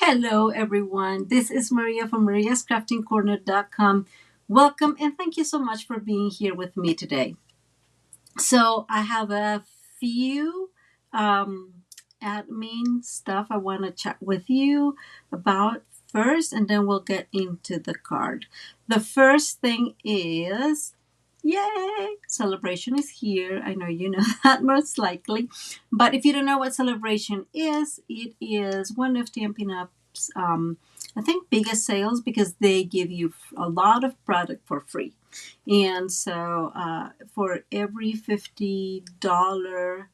Hello, everyone. This is Maria from mariascraftingcorner.com. Welcome and thank you so much for being here with me today. So, I have a few um, admin stuff I want to chat with you about first, and then we'll get into the card. The first thing is yay! Celebration is here. I know you know that most likely. But if you don't know what celebration is, it is one of Stampin' Up's, I think, biggest sales because they give you a lot of product for free. And so for every $50,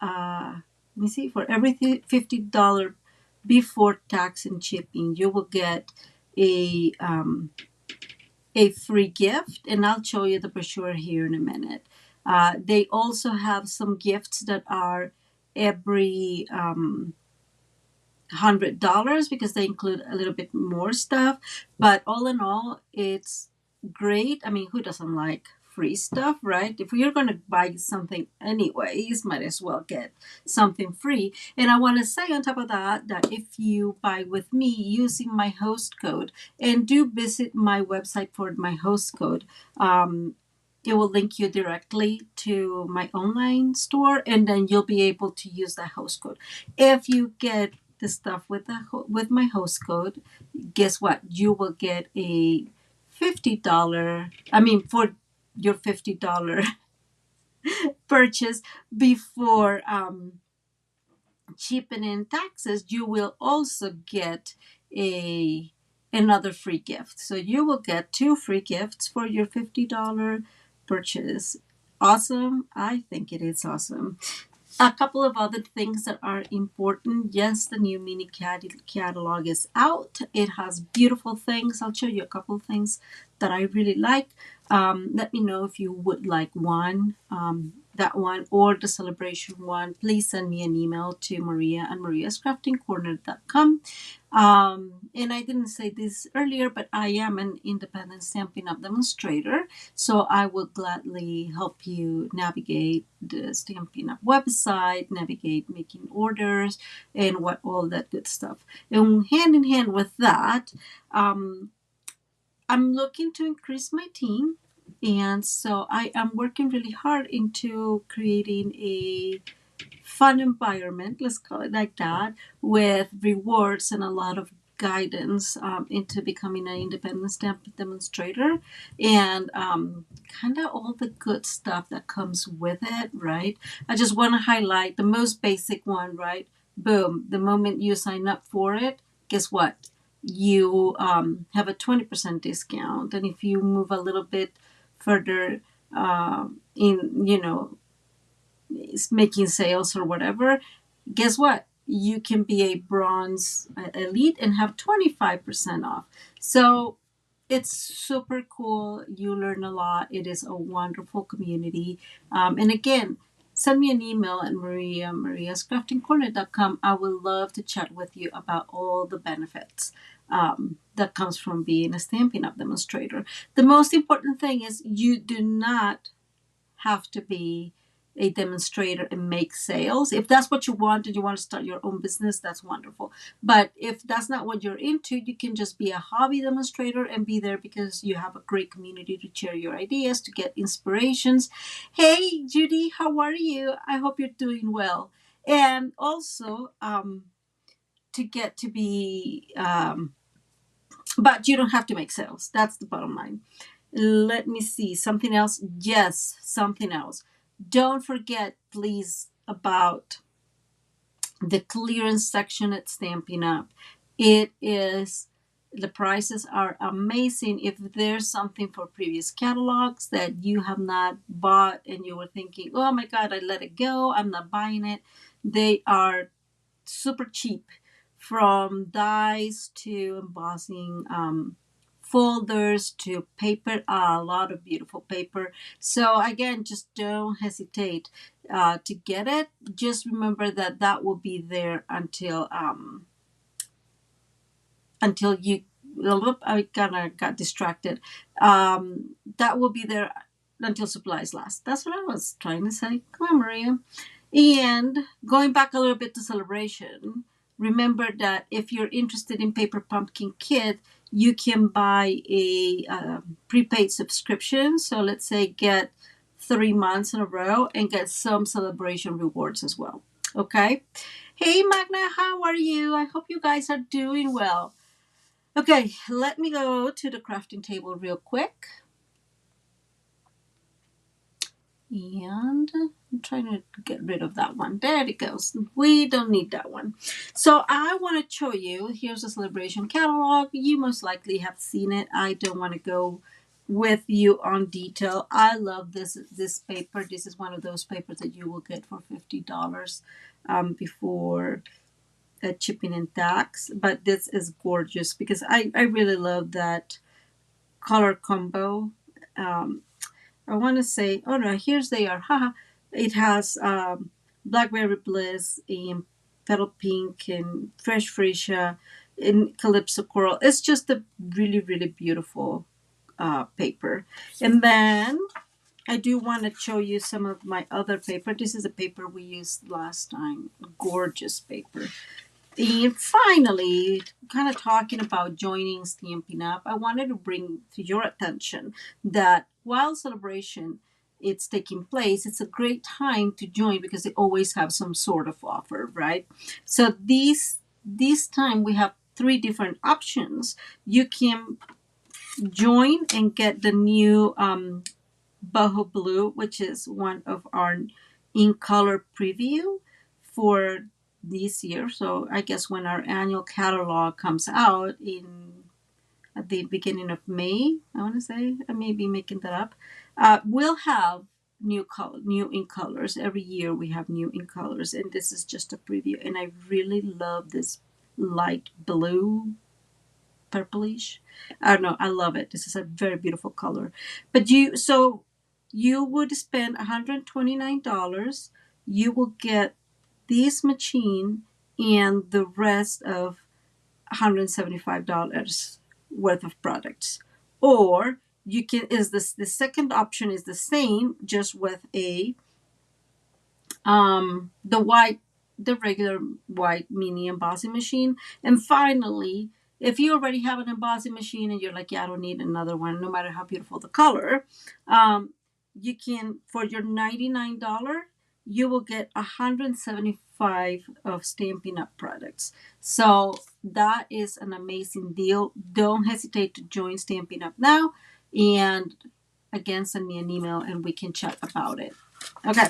let me see, for every $50 before tax and shipping, you will get a um, a free gift, and I'll show you the brochure here in a minute. They also have some gifts that are every $100 because they include a little bit more stuff. But all in all, it's great. I mean, who doesn't like free stuff, right? If you're going to buy something anyways, might as well get something free. And I want to say on top of that, that if you buy with me using my host code and do visit my website for my host code, it will link you directly to my online store, and then you'll be able to use that host code. If you get the stuff with with my host code, guess what? You will get a $50. I mean, for your $50 purchase before shipping and taxes, you will also get a another free gift. So you will get two free gifts for your $50 purchase. Awesome. I think it is awesome. A couple of other things that are important. Yes, the new mini catalog is out. It has beautiful things. I'll show you a couple of things that I really like. Let me know if you would like one, that one, or the celebration one. Please send me an email to Maria and mariascraftingcorner.com. And I didn't say this earlier, but I am an independent Stampin' Up! Demonstrator, so I will gladly help you navigate the Stampin' Up! Website, navigate making orders, and what all that good stuff. And hand in hand with that, I'm looking to increase my team, and so I am working really hard into creating a fun environment, let's call it like that, with rewards and a lot of guidance into becoming an independent stamp demonstrator, and kind of all the good stuff that comes with it, right? I just want to highlight the most basic one, right? Boom, the moment you sign up for it, guess what? You have a 20% discount. And if you move a little bit further in, making sales or whatever, guess what? You can be a bronze elite and have 25% off. So it's super cool. You learn a lot. It is a wonderful community. And again, send me an email at mariascraftingcorner.com. I would love to chat with you about all the benefits that comes from being a Stampin' Up! Demonstrator. The most important thing is you do not have to be a demonstrator and make sales. If that's what you want and you want to start your own business, that's wonderful. But if that's not what you're into, you can just be a hobby demonstrator and be there because you have a great community to share your ideas, to get inspirations. Hey, Judy, how are you? I hope you're doing well. And also, to get to be, but you don't have to make sales. That's the bottom line. Let me see. Something else? Yes, something else. Don't forget, please, about the clearance section at Stampin' Up. It is, the prices are amazing. If there's something for previous catalogs that you have not bought and you were thinking, oh my God, I let it go, I'm not buying it, they are super cheap, from dies to embossing folders to paper, a lot of beautiful paper. So again, just don't hesitate to get it. Just remember that that will be there until you, I kind of got distracted. That will be there until supplies last. That's what I was trying to say. Come on, Maria. And going back a little bit to celebration, remember that if you're interested in Paper Pumpkin Kit, you can buy a prepaid subscription. So let's say get 3 months in a row and get some celebration rewards as well. Okay. Hey Magna, how are you? I hope you guys are doing well. Okay, let me go to the crafting table real quick. And I'm trying to get rid of that one. There it goes. We don't need that one. So I want to show you, here's a celebration catalog. You most likely have seen it. I don't want to go with you on detail. I love this paper. This is one of those papers that you will get for $50 before shipping and tax. But this is gorgeous because I really love that color combo. I want to say, oh no, here's they are. Haha. It has Blackberry Bliss and Petal Pink and Fresh Freesia and Calypso Coral. It's just a really, really beautiful paper. And then I do want to show you some of my other paper. This is a paper we used last time. Gorgeous paper. And finally, kind of talking about joining Stampin' Up, I wanted to bring to your attention that while celebration it's taking place, it's a great time to join because they always have some sort of offer, right? So this time we have 3 different options. You can join and get the new boho blue, which is one of our in color preview for this year. So I guess when our annual catalog comes out at the beginning of May, I want to say, I may be making that up. We'll have new in colors every year. We have new in colors, and this is just a preview. And I really love this light blue, purplish. I don't know. I love it. This is a very beautiful color. But you would spend $129. You will get this machine and the rest of $175 worth of products. Or you can the second option is the same, just with a the regular white mini embossing machine. And finally, if you already have an embossing machine and you're like, yeah, I don't need another one, no matter how beautiful the color, you can, for your $99, you will get 175 of Stampin' Up products. So that is an amazing deal. Don't hesitate to join Stampin' Up now. And again, send me an email and we can chat about it. Okay.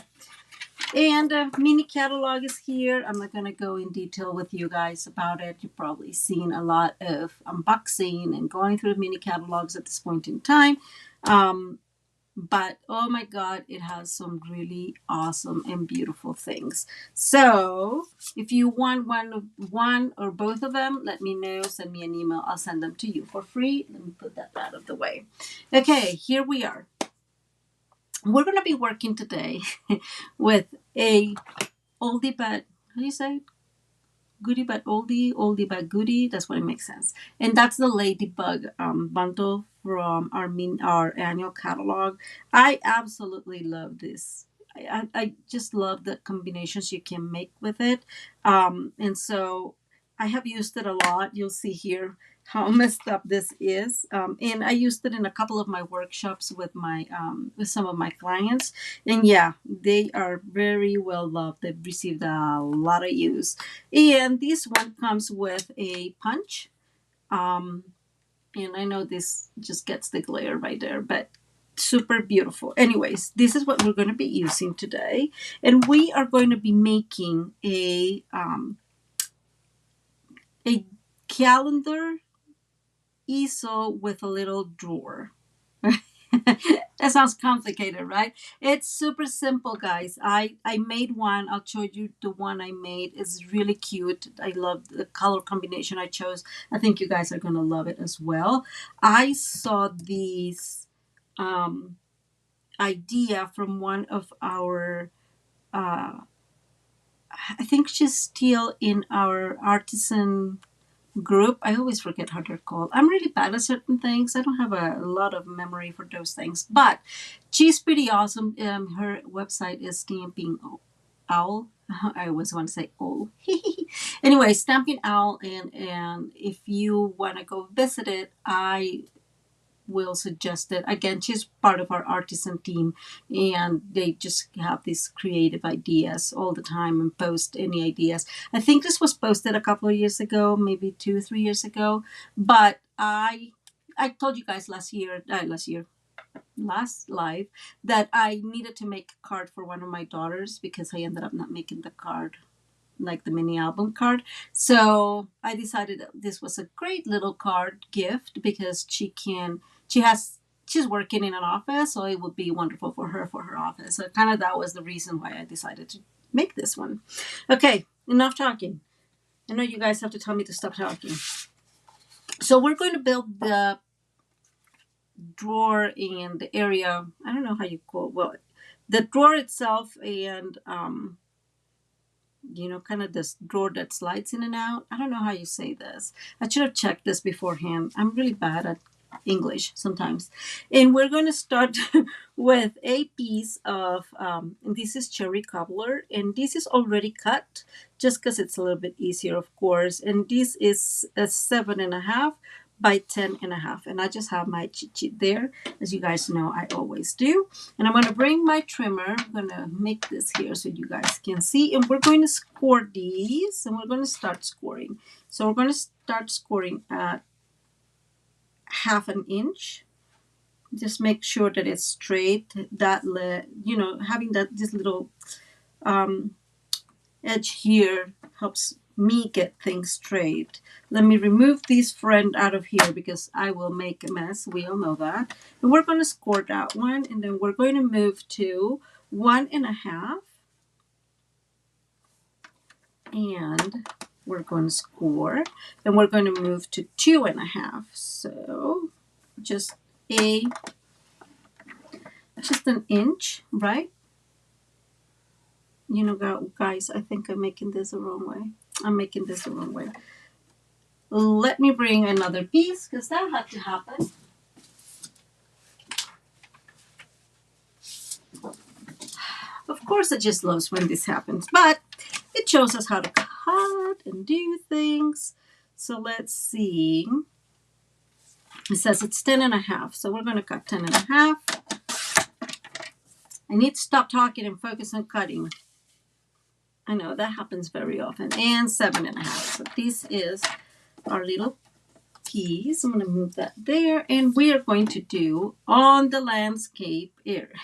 And mini catalog is here. I'm not going to go in detail with you guys about it. You've probably seen a lot of unboxing and going through mini catalogs at this point in time. But oh my God, it has some really awesome and beautiful things. So if you want one or both of them, let me know. Send me an email. I'll send them to you for free. Let me put that out of the way. Okay, here we are. We're going to be working today with a oldie but, how do you say it? Goodie but oldie, oldie but goodie. That's what it makes sense. And that's the Ladybug bundle from our annual catalog. I absolutely love this. I just love the combinations you can make with it. And so I have used it a lot. You'll see here how messed up this is. And I used it in a couple of my workshops with some of my clients. And yeah, they are very well loved. They've received a lot of use. And this one comes with a punch. And I know this just gets the glare right there, but super beautiful. Anyways, this is what we're going to be using today. And we are going to be making a calendar easel with a little drawer. That sounds complicated, right? It's super simple, guys. I made one. I'll show you the one I made. It's really cute. I love the color combination I chose. I think you guys are going to love it as well. I saw this idea from one of our, I think she's still in our artisan group. I always forget how they're called. I'm really bad at certain things. I don't have a lot of memory for those things, but she's pretty awesome. Her website is Stamping Owl. I always want to say owl. Anyway, Stamping Owl, and if you want to go visit it, I will suggest it. Again, she's part of our artisan team, and they just have these creative ideas all the time and post any ideas. I think this was posted a couple of years ago, maybe 2 3 years ago, but I told you guys last live that I needed to make a card for one of my daughters because I ended up not making the card, like the mini album card. So I decided that this was a great little card gift because she's working in an office, so it would be wonderful for her office. So kind of that was the reason why I decided to make this one. Okay, enough talking. I know you guys have to tell me to stop talking. So we're going to build the drawer and the area. I don't know how you call it. Well, the drawer itself, and kind of this drawer that slides in and out. I don't know how you say this. I should have checked this beforehand. I'm really bad at English sometimes. And we're going to start with a piece of, and this is cherry cobbler, and this is already cut just because it's a little bit easier, of course. And this is a 7.5 by 10.5. And I just have my cheat sheet there. As you guys know, I always do. And I'm going to bring my trimmer. I'm going to make this here so you guys can see. And we're going to score these, and we're going to start scoring. So we're going to start scoring at 1/2 inch. Just make sure that it's straight. That having this little edge here helps me get things straight. Let me remove this friend out of here because I will make a mess. We all know that. And we're going to score that one, and then we're going to move to 1.5, and we're going to score, and we're going to move to 2.5. So just an inch, right? Guys, I think I'm making this the wrong way. Let me bring another piece because that had to happen. Of course, I just love when this happens, but it shows us how to cut and do things. So let's see. It says it's 10.5, so we're going to cut 10.5. I need to stop talking and focus on cutting. I know that happens very often. And 7.5. So this is our little piece. I'm going to move that there, and we are going to do on the landscape area.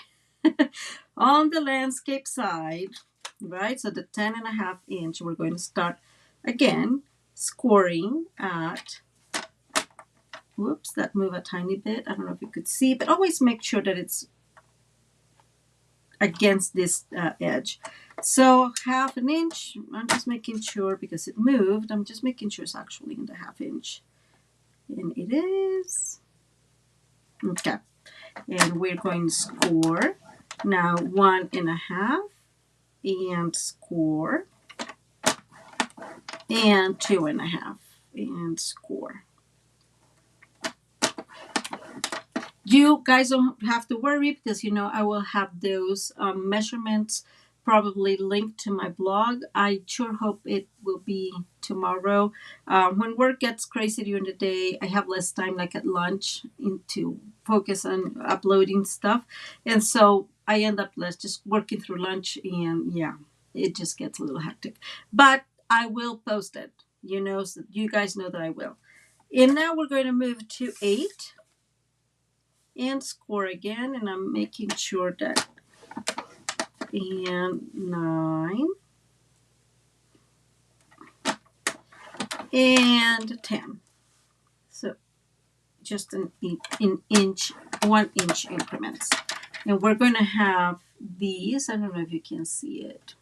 On the landscape side, right? So the 10.5 inch, we're going to start again scoring at, whoops, that moved a tiny bit. I don't know if you could see, but always make sure that it's against this edge. So 1/2 inch, I'm just making sure because it moved. I'm just making sure it's actually in the 1/2 inch. And it is. Okay. And we're going to score now 1.5 and score, and 2.5 and score. You guys don't have to worry because I will have those measurements probably linked to my blog. I sure hope it will be tomorrow. When work gets crazy during the day, I have less time, like at lunch, to focus on uploading stuff, and so I end up just working through lunch, and yeah, it just gets a little hectic. But I will post it, so you guys know that I will. And now we're going to move to 8 and score again, and I'm making sure that, and 9 and 10. So just an inch, 1 inch increments. And we're going to have these. I don't know if you can see it,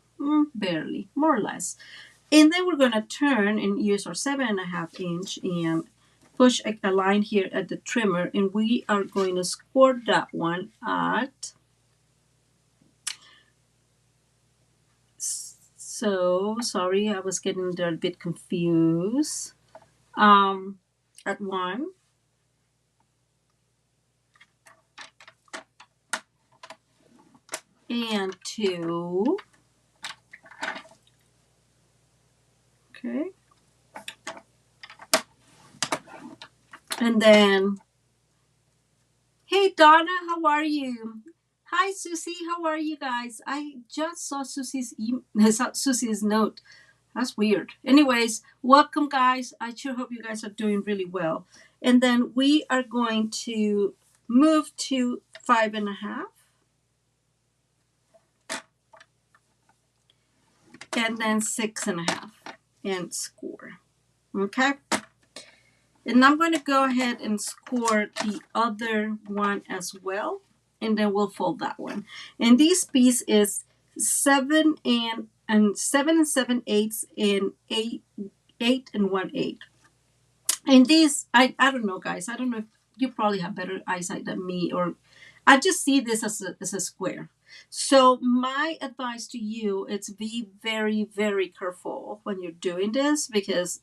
barely, more or less. And then we're going to turn and use our 7.5 inch and push a line here at the trimmer, and we are going to score that one at, so sorry, I was getting there a bit confused, at 1 and 2 Okay. And then, hey Donna, how are you? Hi Susie, how are you guys? I just saw Susie's note. That's weird. Anyways, welcome guys. I sure hope you guys are doing really well. And then we are going to move to 5.5. And then 6.5 and score. Okay. And I'm going to go ahead and score the other one as well. And then we'll fold that one. And this piece is 7 and 7 7/8 and 8 and 1/8. And these, I don't know, guys. I don't know if you probably have better eyesight than me, or I just see this as a square. So my advice to you is be very, very careful when you're doing this, because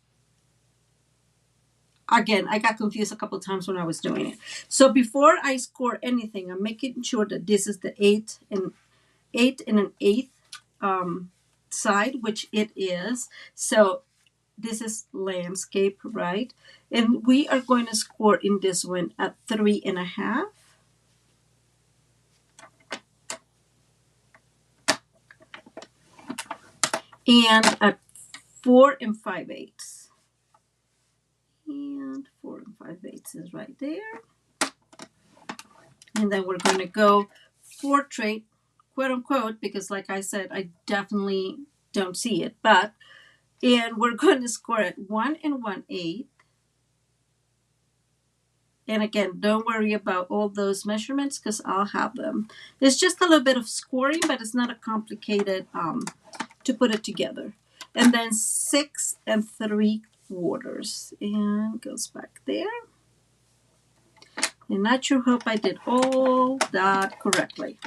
again, I got confused a couple of times when I was doing it. So before I score anything, I'm making sure that this is the 8 and 1/8 side, which it is. So this is landscape, right? And we are going to score in this one at 3.5. And at 4 5/8. And 4 5/8 is right there. And then we're going to go portrait, quote unquote, because like I said, I definitely don't see it. And we're going to score at 1 1/8. And again, don't worry about all those measurements because I'll have them. It's just a little bit of scoring, but it's not a complicated to put it together. And then 6 3/4, and goes back there. And I sure hope I did all that correctly.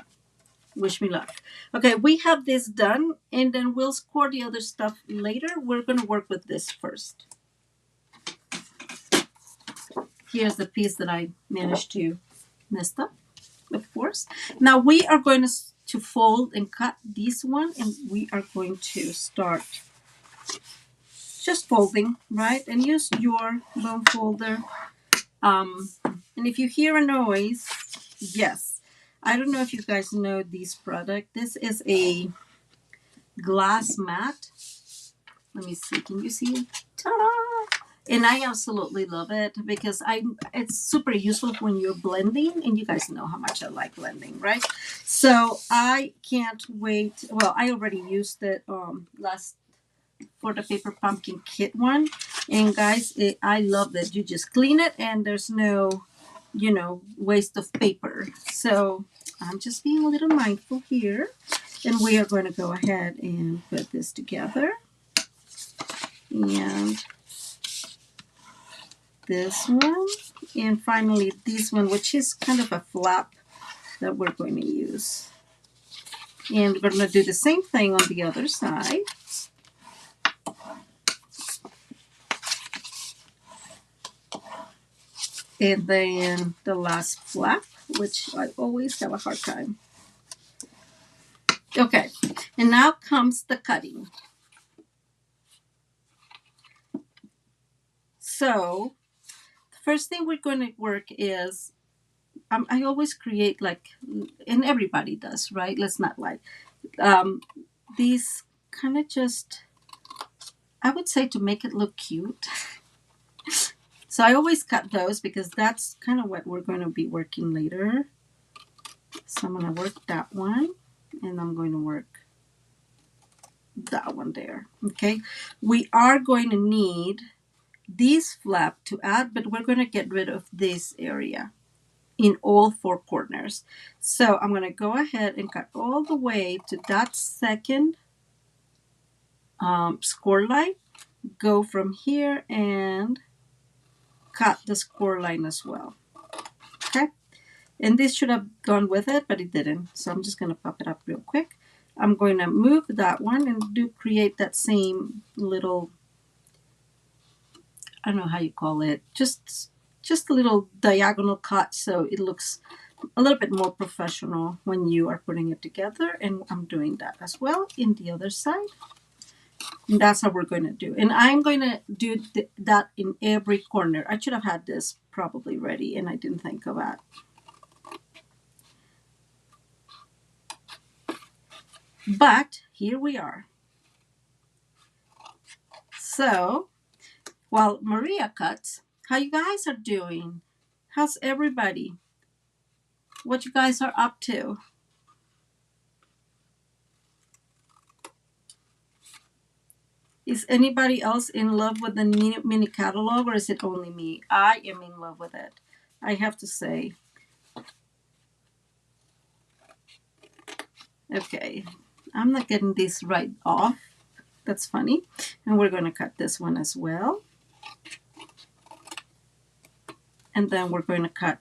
Wish me luck. Okay, we have this done, and then we'll score the other stuff later. We're going to work with this first. Here's the piece that I managed to mess up, of course. Now we are going to fold and cut this one, and we are going to start just folding, right? And use your bone folder. And if you hear a noise, yes. I don't know if you guys know this product. This is a glass mat. Let me see. Can you see it? Ta-da! And I absolutely love it because it's super useful when you're blending, and you guys know how much I like blending, right? So I can't wait. Well, I already used it last for the paper pumpkin kit one, and guys, I love it. You just clean it, and there's no, waste of paper. So I'm just being a little mindful here, and we are going to go ahead and put this together, and this one, and finally this one, which is kind of a flap that we're going to use. And we're going to do the same thing on the other side. And then the last flap, which I always have a hard time. Okay, and now comes the cutting. So first thing we're going to work is, I always create and everybody does, right? Let's not lie. These kind of just, I would say, to make it look cute. So I always cut those because that's kind of what we're going to be working later. So I'm going to work that one, and I'm going to work that one there. Okay. We are going to need this flap to add, but we're going to get rid of this area in all 4 corners. So I'm going to go ahead and cut all the way to that second score line. Go from here and cut the score line as well. Okay. And this should have gone with it, but it didn't. So I'm just going to pop it up real quick. I'm going to move that one and create that same little, I don't know how you call it, just a little diagonal cut so it looks a little bit more professional when you are putting it together. And I'm doing that as well in the other side. And that's how we're going to do. And I'm going to do that in every corner. I should have had this probably ready and I didn't think of that. But here we are. So while Maria cuts, how you guys are doing? How's everybody? What you guys are up to? Is anybody else in love with the mini catalog, or is it only me? I am in love with it, I have to say. Okay, I'm not getting this right off. That's funny. And we're going to cut this one as well. And then we're going to cut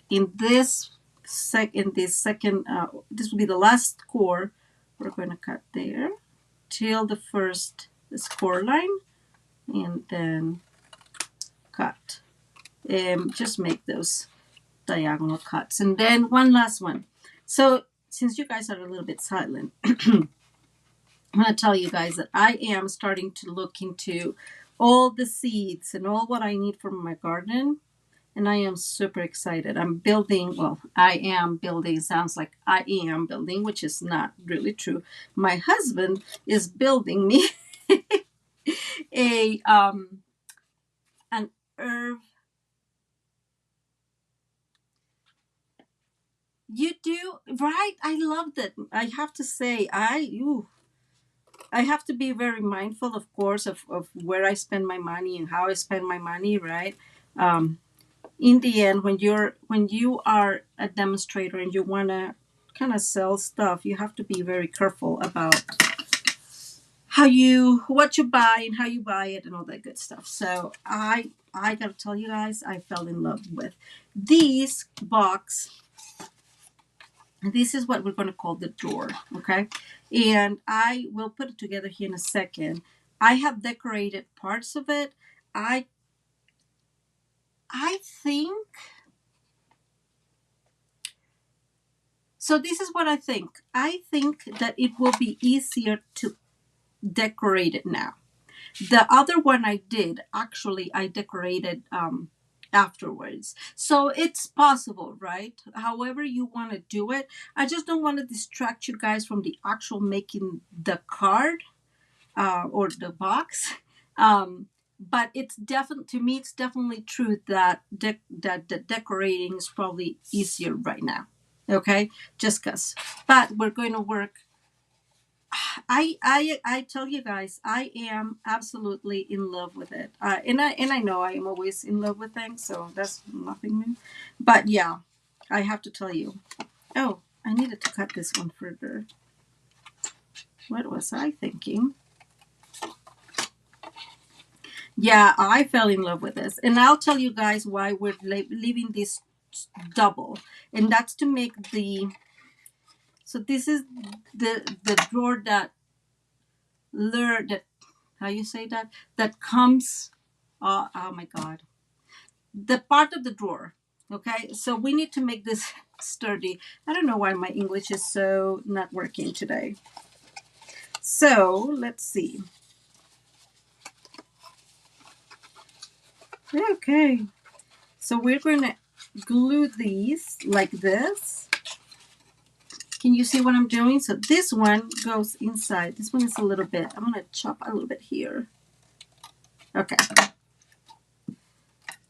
in this second, this will be the last core. We're going to cut there till the first score line, and then cut. Just make those diagonal cuts. And then one last one. So since you guys are a little bit silent, I'm going to tell you guys that I am starting to look into all the seeds and all what I need for my garden. And I am super excited. I am building, sounds like I am building, which is not really true. My husband is building me an herb. You do, right? I loved it. I have to say, I have to be very mindful, of course, of where I spend my money and how I spend my money, right? In the end, when you are a demonstrator and you want to kind of sell stuff, you have to be very careful about what you buy and how you buy it and all that good stuff. So I gotta tell you guys, I fell in love with these box. This is what we're going to call the drawer, okay? And I will put it together here in a second. I have decorated parts of it. I think, so this is what I think. I think that it will be easier to decorate it now. The other one I did, actually, I decorated afterwards. So it's possible, right? However you want to do it. I just don't want to distract you guys from the actual making the card or the box. But it's definitely, to me, it's definitely true that the decorating is probably easier right now. Okay, just cause. But we're going to work. I tell you guys, I am absolutely in love with it. And I know I am always in love with things, so that's nothing new. But yeah, I have to tell you. Oh, I needed to cut this one further. What was I thinking? Yeah, I fell in love with this. And I'll tell you guys why we're leaving this double. And that's to make the, so this is the drawer that, how you say that? That comes, oh my God. The part of the drawer, okay? So we need to make this sturdy. I don't know why my English is so not working today. So let's see. Okay, so we're going to glue these like this. Can you see what I'm doing? So this one goes inside. This one is a little bit, I'm going to chop a little bit here. Okay.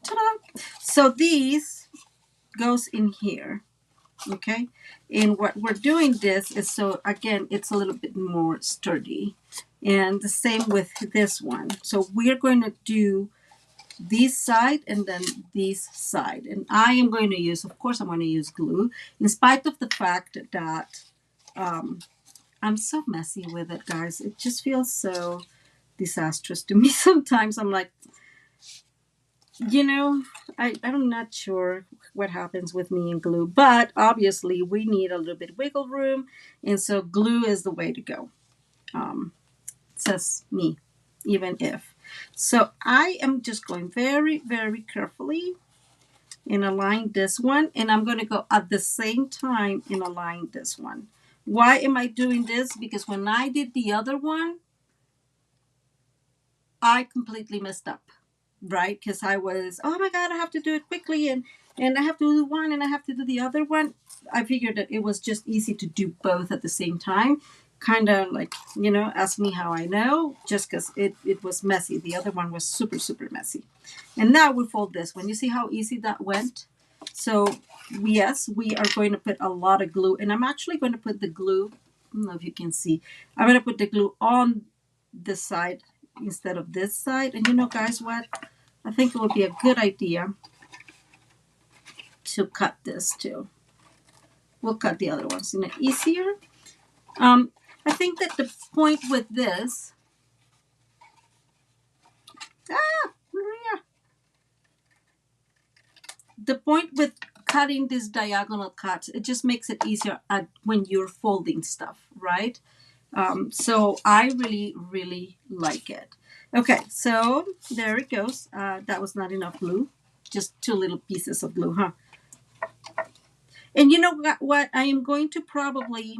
Ta-da! So these goes in here. Okay. And what we're doing this is, so again, it's a little bit more sturdy. And the same with this one. So we're going to do this side and then this side, and I am going to use, of course I'm going to use glue, in spite of the fact that I'm so messy with it, guys. It just feels so disastrous to me sometimes. I'm like, I'm not sure what happens with me and glue, but obviously we need a little bit wiggle room, and so glue is the way to go. Says me, even if. So I am just going very, very carefully and align this one. And I'm going to go at the same time and align this one. Why am I doing this? Because when I did the other one, I completely messed up, right? Because I was, oh my God, I have to do it quickly, and I have to do one and I have to do the other one. I figured that it was just easy to do both at the same time. Kind of like, ask me how I know, just because it was messy. The other one was super, super messy. And now we fold this one. You see how easy that went? So, yes, we are going to put a lot of glue. And I'm actually going to put the glue, I don't know if you can see, I'm going to put the glue on this side instead of this side. And guys, what? I think it would be a good idea to cut this too. We'll cut the other ones in it easier. I think that the point with this, Maria, the point with cutting these diagonal cuts, it just makes it easier when you're folding stuff, right? So I really, really like it. Okay, so there it goes. That was not enough glue. Just 2 little pieces of glue, huh? And you know what? I am going to probably,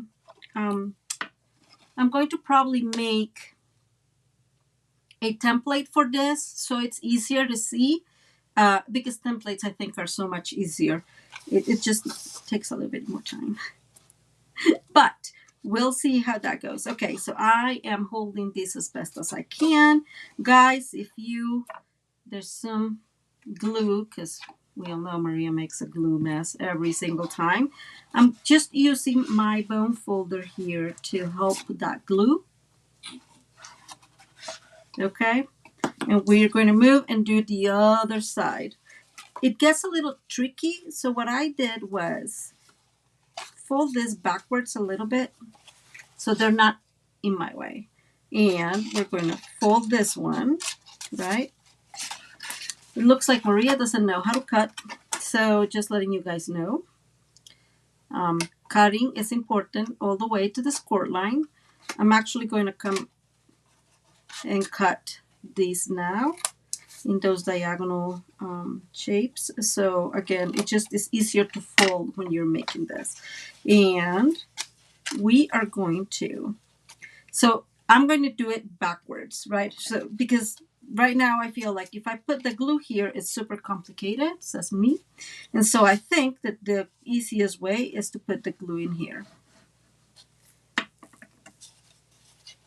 make a template for this so it's easier to see. Because templates, I think, are so much easier. It just takes a little bit more time. But we'll see how that goes. Okay, so I am holding this as best as I can. Guys, there's some glue, because we all know Maria makes a glue mess every single time. I'm just using my bone folder here to help with that glue. Okay, and we're going to move and do the other side. It gets a little tricky, so what I did was fold this backwards a little bit so they're not in my way. And we're going to fold this one, right? It looks like Maria doesn't know how to cut, so just letting you guys know. Cutting is important all the way to the score line. I'm actually going to come and cut these now in those diagonal shapes. So again, it just is easier to fold when you're making this. And we are going to, so I'm going to do it backwards, right? So because right now I feel like if I put the glue here, it's super complicated, says me. And so I think that the easiest way is to put the glue in here.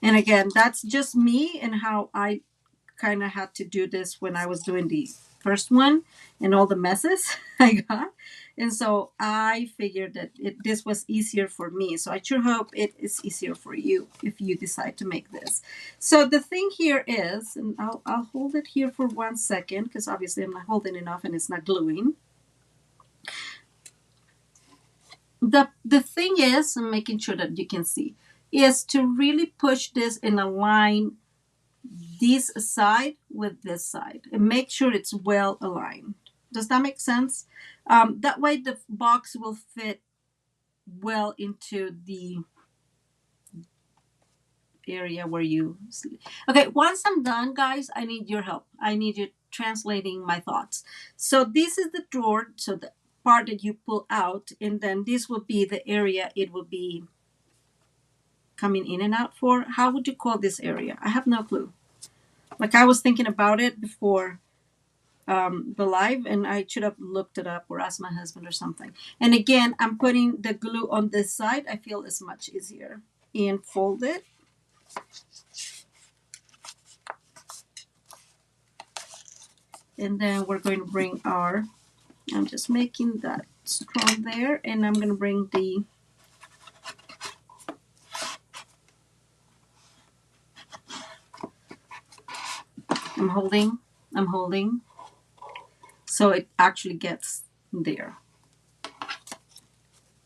And again, that's just me and how I kind of had to do this when I was doing the first one and all the messes I got. And so I figured that this was easier for me. So I sure hope it is easier for you if you decide to make this. So the thing here is, and I'll hold it here for 1 second because obviously I'm not holding enough and it's not gluing. The thing is, I'm making sure that you can see, is to really push this and align this side with this side and make sure it's well aligned. Does that make sense? That way the box will fit well into the area where you sleep. Okay, once I'm done, guys, I need your help. I need you translating my thoughts. So this is the drawer, so the part that you pull out, and then this will be the area it will be coming in and out for. How would you call this area? I have no clue. Like I was thinking about it before the live, and I should have looked it up or asked my husband or something. And again, I'm putting the glue on this side. I feel it's much easier. And fold it. And then we're going to bring our, I'm just making that strong there, and I'm going to bring the, I'm holding, so it actually gets there.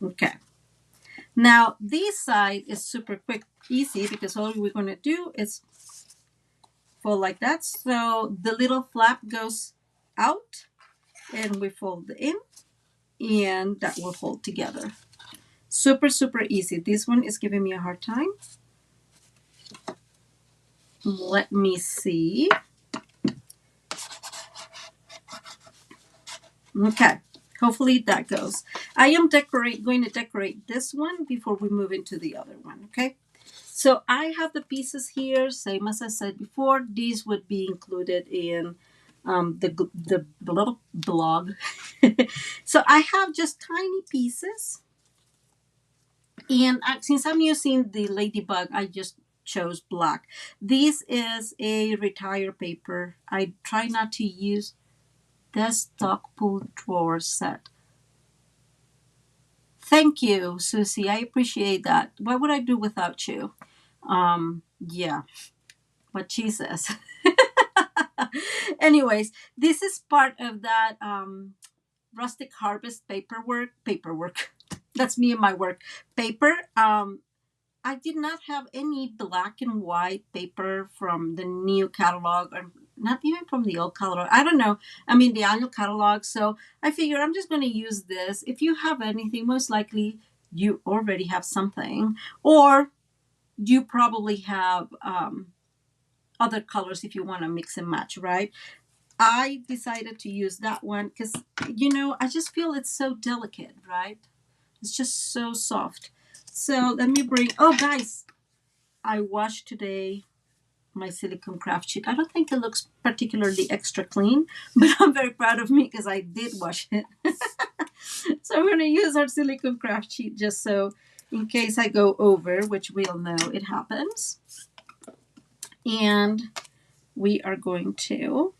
Okay. Now, this side is super quick, easy, because all we're going to do is fold like that. So the little flap goes out, and we fold it in, and that will hold together. Super, super easy. This one is giving me a hard time. Let me see. Okay, hopefully that goes. I am going to decorate this one before we move into the other one, okay? So I have the pieces here, same as I said before. These would be included in the little blog. So I have just tiny pieces. And since I'm using the ladybug, I just chose black. This is a retire paper. I try not to use the stock pull drawer set. Thank you, Susie. I appreciate that. What would I do without you? Yeah, what she says. Anyways, this is part of that rustic harvest paperwork. That's me and my work paper. I did not have any black and white paper from the new catalog, or not even from the old catalog. I don't know. I mean, the annual catalog. So I figure I'm just going to use this. If you have anything, most likely you already have something, or you probably have other colors if you want to mix and match, right? I decided to use that one because, I just feel it's so delicate, right? It's just so soft. So let me oh, guys, I washed today my silicone craft sheet. I don't think it looks particularly extra clean, but I'm very proud of me because I did wash it. So I'm going to use our silicone craft sheet just so in case I go over, which we all know it happens. And we are going to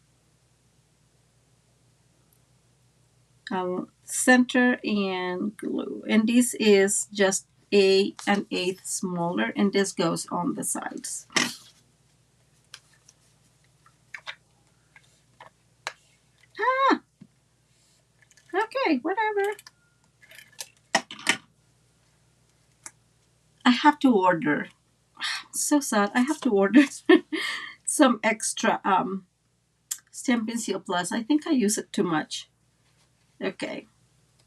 center and glue. And this is just an eighth smaller, and this goes on the sides. Okay, whatever. I have to order. So sad. I have to order some extra Stampin' Seal Plus. I think I use it too much. Okay.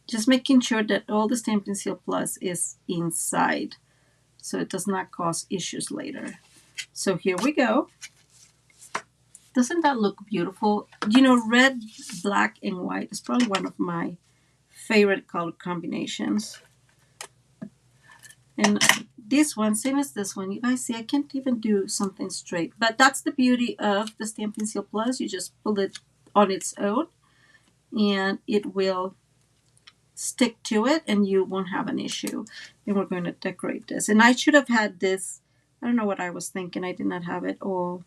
Just making sure that all the Stampin' Seal Plus is inside so it does not cause issues later. So here we go. Doesn't that look beautiful? Red, black, and white is probably one of my favorite color combinations. And this one, same as this one, you guys see I can't even do something straight. But that's the beauty of the Stampin' Seal Plus. You just pull it on its own and it will stick to it and you won't have an issue. And we're going to decorate this. And I should have had this, I don't know what I was thinking. I did not have it all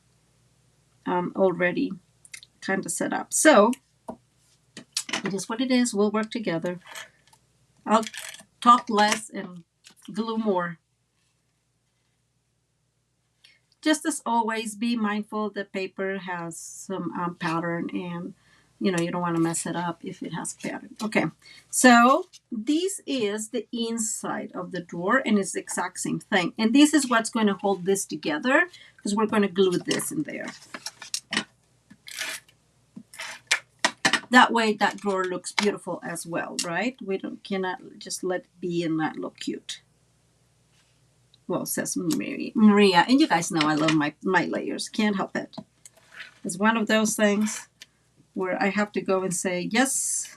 already kind of set up. So it is what it is. We'll work together. I'll talk less and glue more. Just as always, be mindful the paper has some pattern and you don't want to mess it up if it has pattern. Okay, so this is the inside of the drawer and it's the exact same thing. And this is what's going to hold this together because we're going to glue this in there. That way that drawer looks beautiful as well, right? We cannot just let it be and not look cute. Well, says Maria. And you guys know I love my layers. Can't help it. It's one of those things where I have to go and say, yes,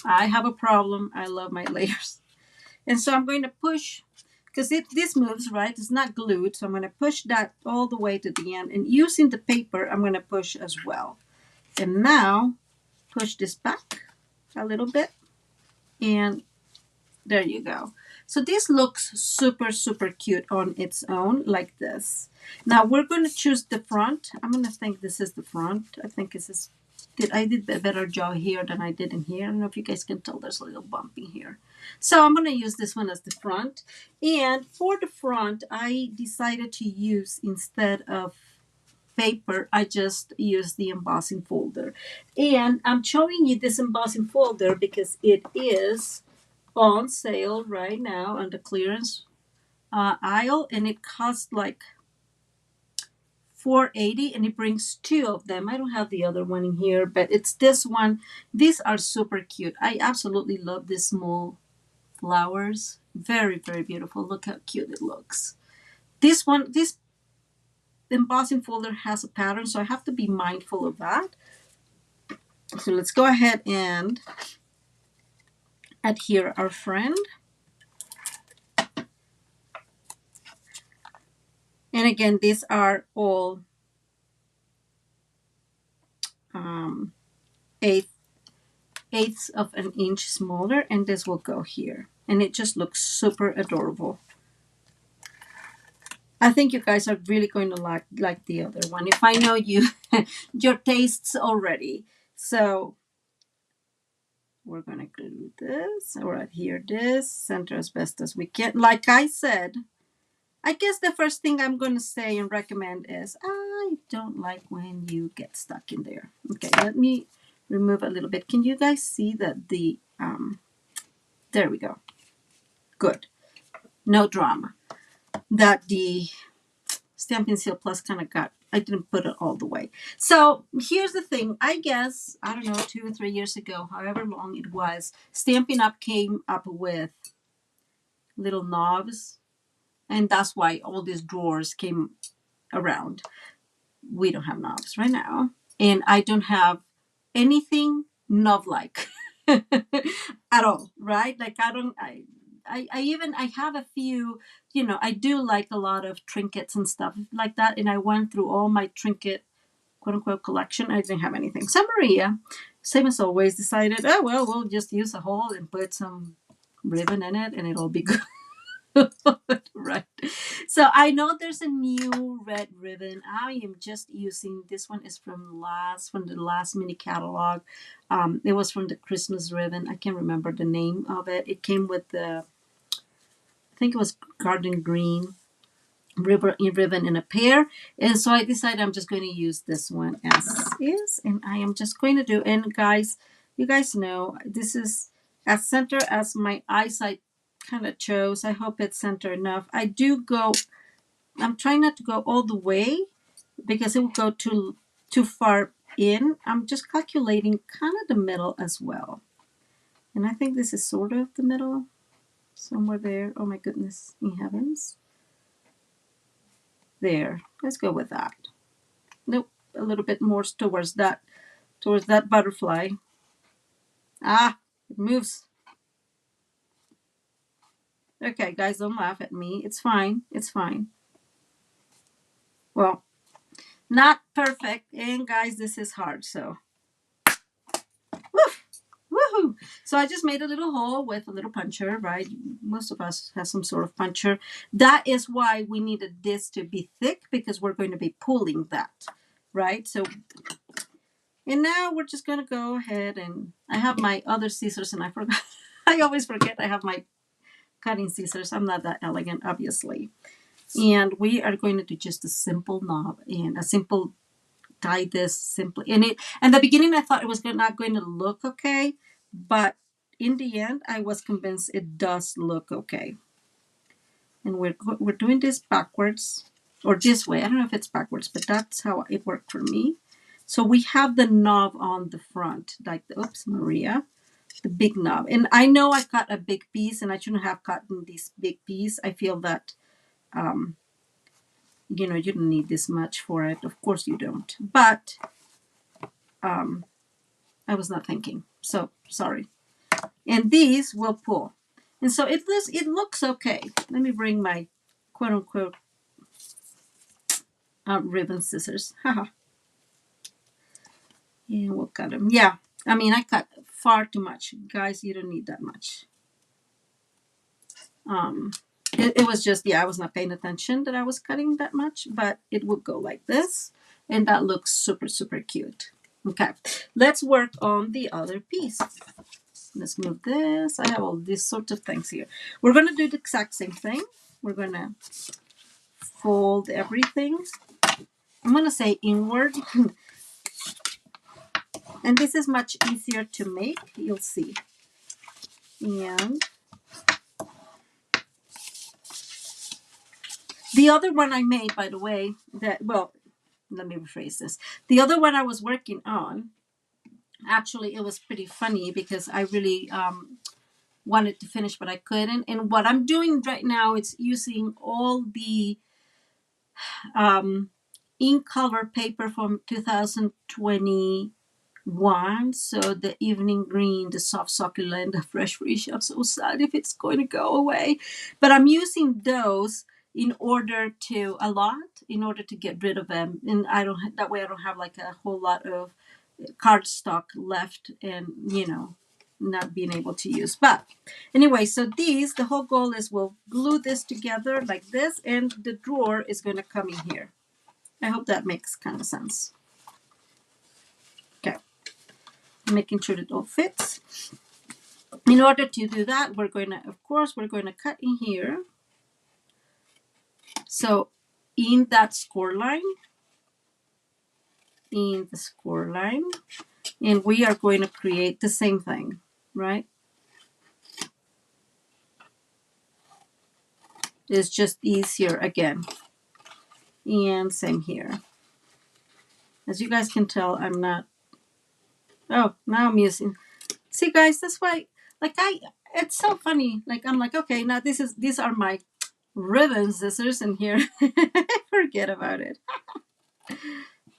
I have a problem. I love my layers. And so I'm going to push, because this moves, right? It's not glued. So I'm going to push that all the way to the end. And using the paper, I'm going to push as well. And now, push this back a little bit. And there you go. So this looks super, super cute on its own, like this. Now we're going to choose the front. I'm going to think this is the front. I think this is, I did a better job here than I did in here. I don't know if you guys can tell there's a little bump in here. So I'm going to use this one as the front. And for the front, I decided to use, instead of paper, I just used the embossing folder. And I'm showing you this embossing folder because it is on sale right now on the clearance aisle, and it costs like $4.80, and it brings two of them. I don't have the other one in here, but it's this one. These are super cute. I absolutely love these small flowers. Very, very beautiful. Look how cute it looks. This embossing folder has a pattern, so I have to be mindful of that. So let's go ahead and adhere our friend. again, these are all um, eighth, eighths of an inch smaller, and this will go here. And it just looks super adorable. I think you guys are really going to like the other one. If I know you, your tastes already. So we're going to glue this right here, this center as best as we can. Like I said, I guess the first thing I'm going to say and recommend is I don't like when you get stuck in there. Okay, let me remove a little bit. Can you guys see that there we go. Good. No drama. That the Stampin' Seal Plus kind of I didn't put it all the way. So here's the thing. I guess, I don't know, 2 or 3 years ago, however long it was, Stampin' Up! Came up with little knobs. And that's why all these drawers came around. We don't have knobs right now. And I don't have anything knob-like at all, right? Like I have a few, I do like a lot of trinkets and stuff like that. And I went through all my trinket, quote unquote, collection. I didn't have anything. So Maria, same as always, decided, oh, well, we'll just use a hole and put some ribbon in it and it'll be good. Right. So I know there's a new red ribbon. I am just using this one is from the last mini catalog. It was from the Christmas ribbon. I can't remember the name of it. It came with I think it was garden green ribbon in a pair. And so I decided I'm just going to use this one as is. And I am just going to do, and guys, you guys know this is as center as my eyesight kind of chose. I hope it's center enough. I'm trying not to go all the way because it will go too far in. I'm just calculating kind of the middle as well. And I think this is sort of the middle, somewhere there. Oh my goodness in heavens. There, let's go with that. Nope, a little bit more towards that butterfly. It moves. Okay, guys, don't laugh at me. It's fine. It's fine. Well, not perfect. And guys, this is hard, so. Woohoo! So I just made a little hole with a little puncher, right? Most of us have some sort of puncher. That is why we needed this to be thick because we're going to be pulling that, right? So, and now we're just going to go ahead and I have my other scissors and I forgot. I always forget I have my cutting scissors. I'm not that elegant, obviously. And we are going to do just a simple knob and a simple tie this simply. And in the beginning, I thought it was not going to look okay, but in the end, I was convinced it does look okay. And we're doing this backwards or this way. I don't know if it's backwards, but that's how it worked for me. So we have the knob on the front, like oops, Maria. The big knob. And I know I cut a big piece and I shouldn't have cut this big piece. I feel that, you don't need this much for it. Of course you don't. But I was not thinking. So sorry. And these will pull. And so it looks okay. Let me bring my quote unquote ribbon scissors. Haha. And we'll cut them. Yeah. I mean, I cut far too much. Guys, you don't need that much. It was just, I was not paying attention that I was cutting that much, but it would go like this. And that looks super, super cute. Okay, let's work on the other piece. Let's move this. I have all these sorts of things here. We're going to do the exact same thing. We're going to fold everything. I'm going to say inward. And this is much easier to make. You'll see. And the other one I made, by the way, let me rephrase this. The other one I was working on, actually, it was pretty funny because I really wanted to finish, but I couldn't. And what I'm doing right now is using all the ink color paper from 2021. So the evening green, the soft succulent, the fresh fish. I'm so sad if it's going to go away. But I'm using those in order to get rid of them, and that way I don't have like a whole lot of cardstock left and not being able to use. But anyway, so the whole goal is we'll glue this together like this, and the drawer is going to come in here. I hope that makes kind of sense. Okay, making sure it all fits. In order to do that, we're going to cut in here. So in that score line, and we are going to create the same thing, right? It's just easier again. And same here. As you guys can tell, I'm not, oh, now I'm using, see guys, that's why, like it's so funny. Like I'm like, okay, now these are my ribbon scissors, and here, forget about it.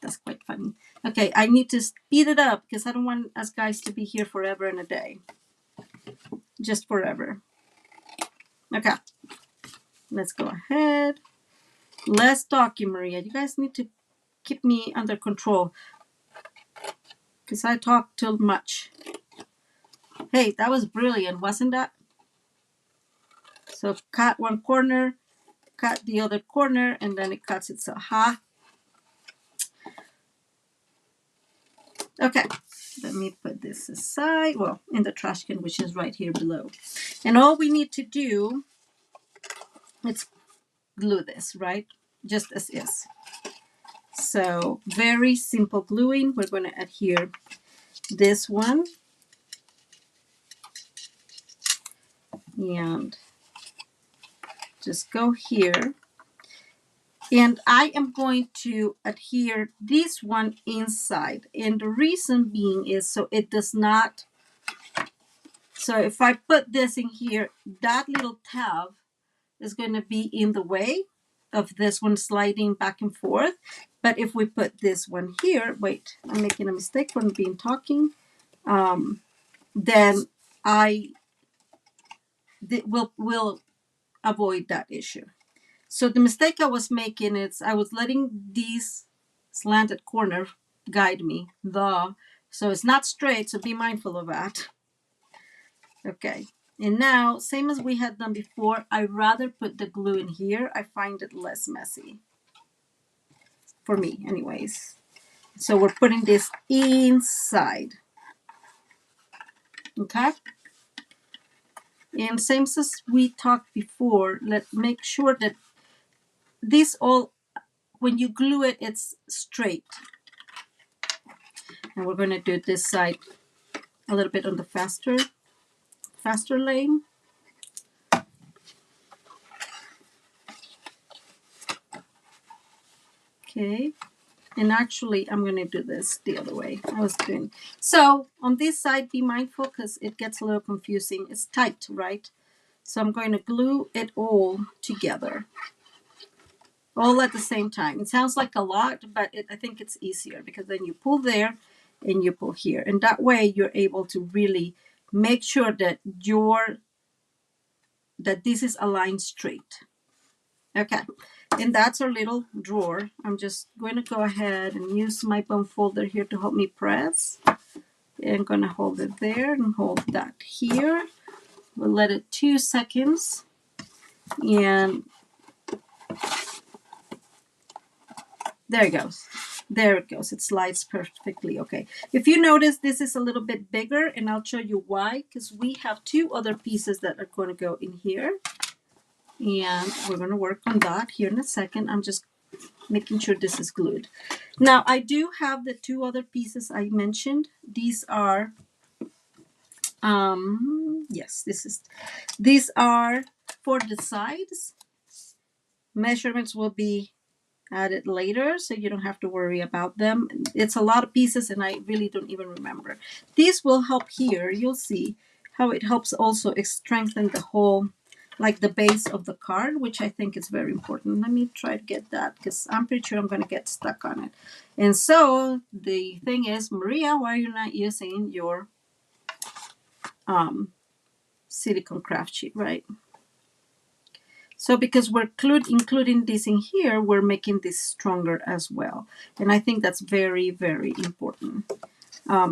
That's quite funny. Okay, I need to speed it up because I don't want us guys to be here forever and a day. Just forever. Okay, let's go ahead. Less talking, Maria. You guys need to keep me under control because I talk too much. Hey, that was brilliant, wasn't that? So cut one corner, cut the other corner, and then it cuts itself. Okay, let me put this aside. Well, in the trash can, which is right here below. And all we need to do is glue this, right? Just as is. So very simple gluing. We're going to adhere this one. And just go here. And I am going to adhere this one inside. And the reason being is so it does not, so if I put this in here, that little tab is going to be in the way of this one sliding back and forth. But if we put this one here, wait, I'm making a mistake from being talking, then will avoid that issue. So the mistake I was making is I was letting these slanted corner guide me, so it's not straight, so be mindful of that. Okay, and now, same as we had done before, I'd rather put the glue in here. I find it less messy. For me, anyways. So we're putting this inside. Okay? And same as we talked before, let's make sure that this all, when you glue it, it's straight. And we're going to do this side a little bit on the faster lane. Okay. And actually, I'm going to do this the other way. I was doing. So on this side, be mindful because it gets a little confusing. It's tight, right? So I'm going to glue it all together. All at the same time. It sounds like a lot, but I think it's easier because then you pull there and you pull here. And that way you're able to really make sure that this is aligned straight. Okay. And that's our little drawer. I'm just going to go ahead and use my bone folder here to help me press. I'm going to hold it there and hold that here. We'll let it 2 seconds. And there it goes. There it goes. It slides perfectly. Okay. If you notice, this is a little bit bigger, and I'll show you why. Because we have 2 other pieces that are going to go in here. And we're going to work on that here in a second. I'm just making sure this is glued. Now, I do have the 2 other pieces I mentioned. These are, yes, these are for the sides. Measurements will be added later, so you don't have to worry about them. It's a lot of pieces, and I really don't even remember. These will help here. You'll see how it helps also strengthen the whole, like the base of the card, which I think is very important. Let me try to get that because I'm pretty sure I'm going to get stuck on it. And so the thing is, Maria, why are you not using your silicone craft sheet, right? So because we're including this in here, we're making this stronger as well. And I think that's very, very important.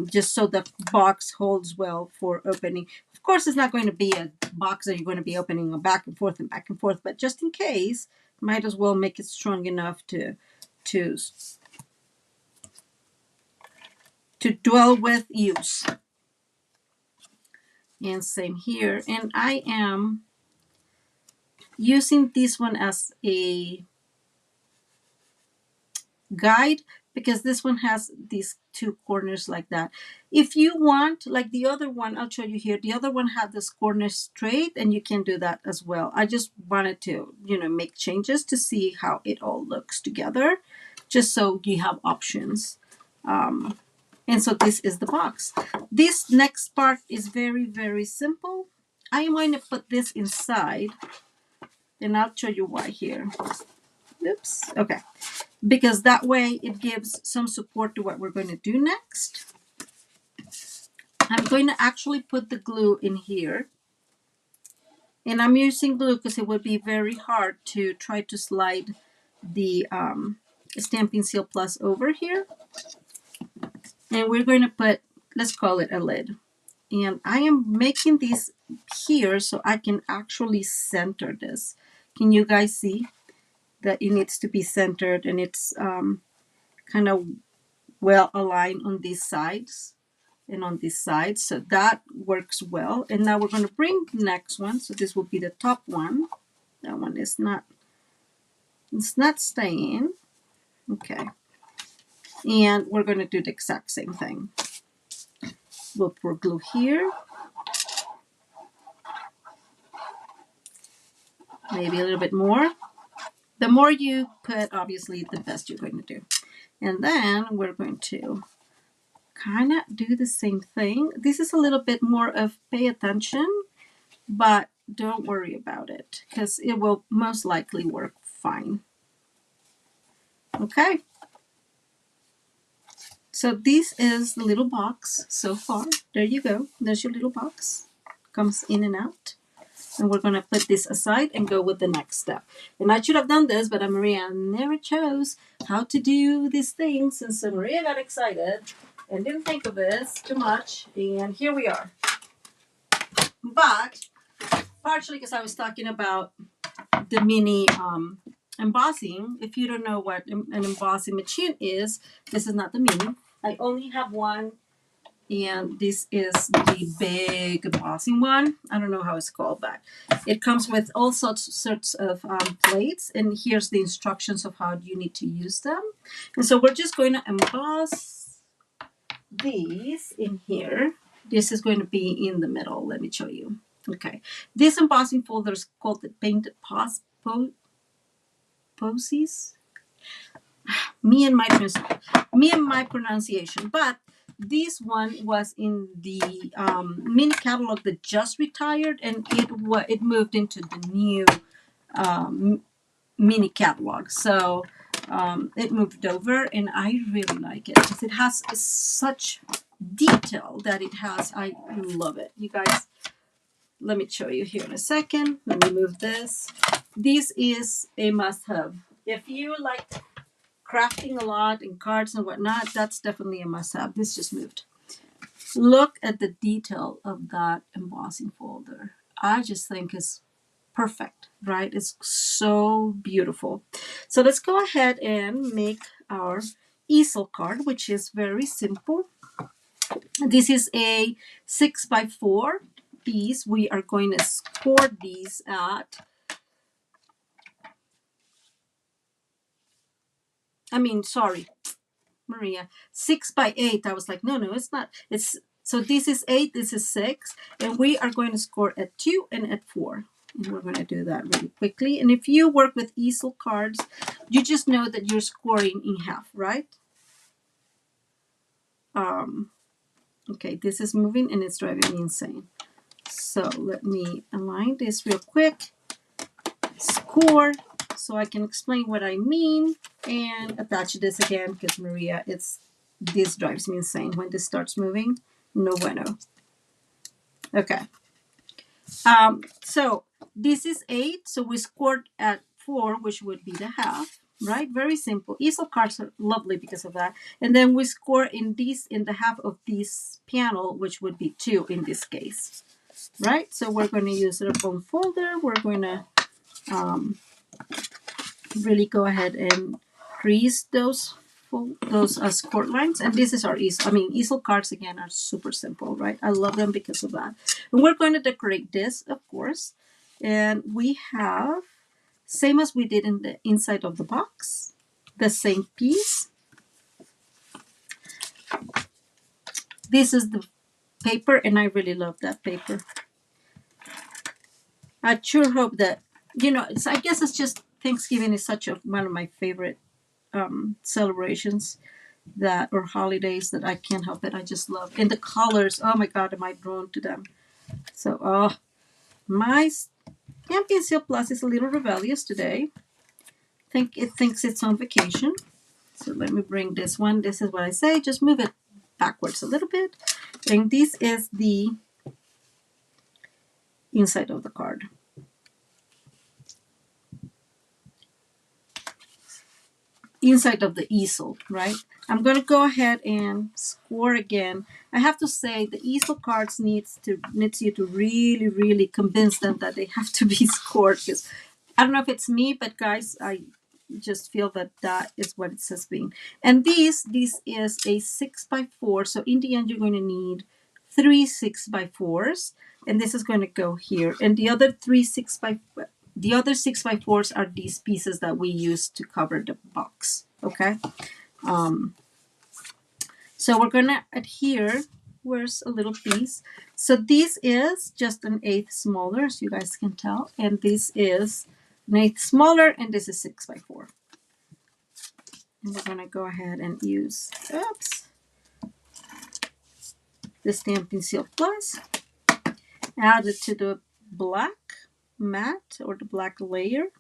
Just so the box holds well for opening. Of course, it's not going to be a box that you're going to be opening back and forth and back and forth, but just in case, might as well make it strong enough to dwell with use. And same here. And I am using this one as a guide because this one has these two corners like that. If you want, like the other one, I'll show you here, the other one had this corner straight, and you can do that as well. I just wanted to, make changes to see how it all looks together, just so you have options. And so this is the box. This next part is very, very simple. I am going to put this inside, and I'll show you why here. Oops. Okay. Because that way it gives some support to what we're going to do next. I'm going to actually put the glue in here. And I'm using glue because it would be very hard to try to slide the Stampin' Seal Plus over here. And we're going to put, let's call it a lid. And I am making these here so I can actually center this. Can you guys see that it needs to be centered, and it's kind of well aligned on these sides and on these sides, so that works well. And now we're going to bring the next one, so this will be the top one. That one is not, it's not staying. Okay, and we're going to do the exact same thing. We'll pour glue here, maybe a little bit more. The more you put, obviously, the best you're going to do. And then we're going to kind of do the same thing. This is a little bit more of pay attention, but don't worry about it because it will most likely work fine. Okay. So this is the little box so far. There you go. There's your little box. Comes in and out. And we're going to put this aside and go with the next step. And I should have done this, but Maria never chose how to do these things. And so Maria got excited and didn't think of this too much. And here we are. But partially because I was talking about the mini embossing. If you don't know what an embossing machine is, this is not the mini. I only have one. And this is the big embossing one. I don't know how it's called, but it comes with all sorts of plates. And here's the instructions of how you need to use them. And so we're just going to emboss these in here. This is going to be in the middle. Let me show you. Okay. This embossing folder is called the Painted Posies. Me and my pronunciation. But this one was in the mini catalog that just retired, and it moved into the new mini catalog. So it moved over, and I really like it because it has such detail that it has. I love it. You guys, let me show you here in a second. Let me move this. This is a must-have. If you like crafting a lot and cards and whatnot, that's definitely a must-have. This just moved. Look at the detail of that embossing folder. I just think it's perfect, right? It's so beautiful. So let's go ahead and make our easel card, which is very simple. This is a 6x4 piece. We are going to score these at, Maria, 6x8. I was like, no, it's not. So this is 8, this is 6, and we are going to score at 2 and at 4. And we're going to do that really quickly. And if you work with easel cards, you just know that you're scoring in half, right? Okay, this is moving and it's driving me insane. So let me align this real quick. Score, so I can explain what I mean, and attach this again because Maria, this drives me insane when this starts moving. No bueno. Okay. So this is 8, so we scored at 4, which would be the half, right? Very simple. Easel cards are lovely because of that. And then we score in the half of this panel, which would be 2 in this case, right? So we're going to use our bone folder. We're going to really go ahead and crease those score lines. And this is our easel. I mean, easel cards again are super simple, right? I love them because of that. And we're going to decorate this, of course. And we have, same as we did in the inside of the box, the same piece. This is the paper, and I really love that paper. I sure hope that, I guess it's just Thanksgiving is such one of my favorite celebrations or holidays that I can't help it. I just love. And the colors, oh my God, am I drawn to them. So, my Stampin' Seal Plus is a little rebellious today. It thinks it's on vacation. So let me bring this one. This is what I say. Just move it backwards a little bit. And this is the inside of the card. Inside of the easel, right? I'm going to go ahead and score again. I have to say the easel cards needs you to really, really convince them that they have to be scored, because I don't know if it's me, but guys, I just feel that is what it says being. And this is a 6x4. So in the end, you're going to need 3 6x4s, and this is going to go here. And the other 6x4s are these pieces that we use to cover the box. Okay. So we're going to adhere. Where's a little piece? So this is just an 1/8 smaller, as you guys can tell. And this is an 1/8 smaller, and this is 6x4. And we're going to go ahead and use, the Stampin' Seal Plus. Add it to the black mat or the black layer.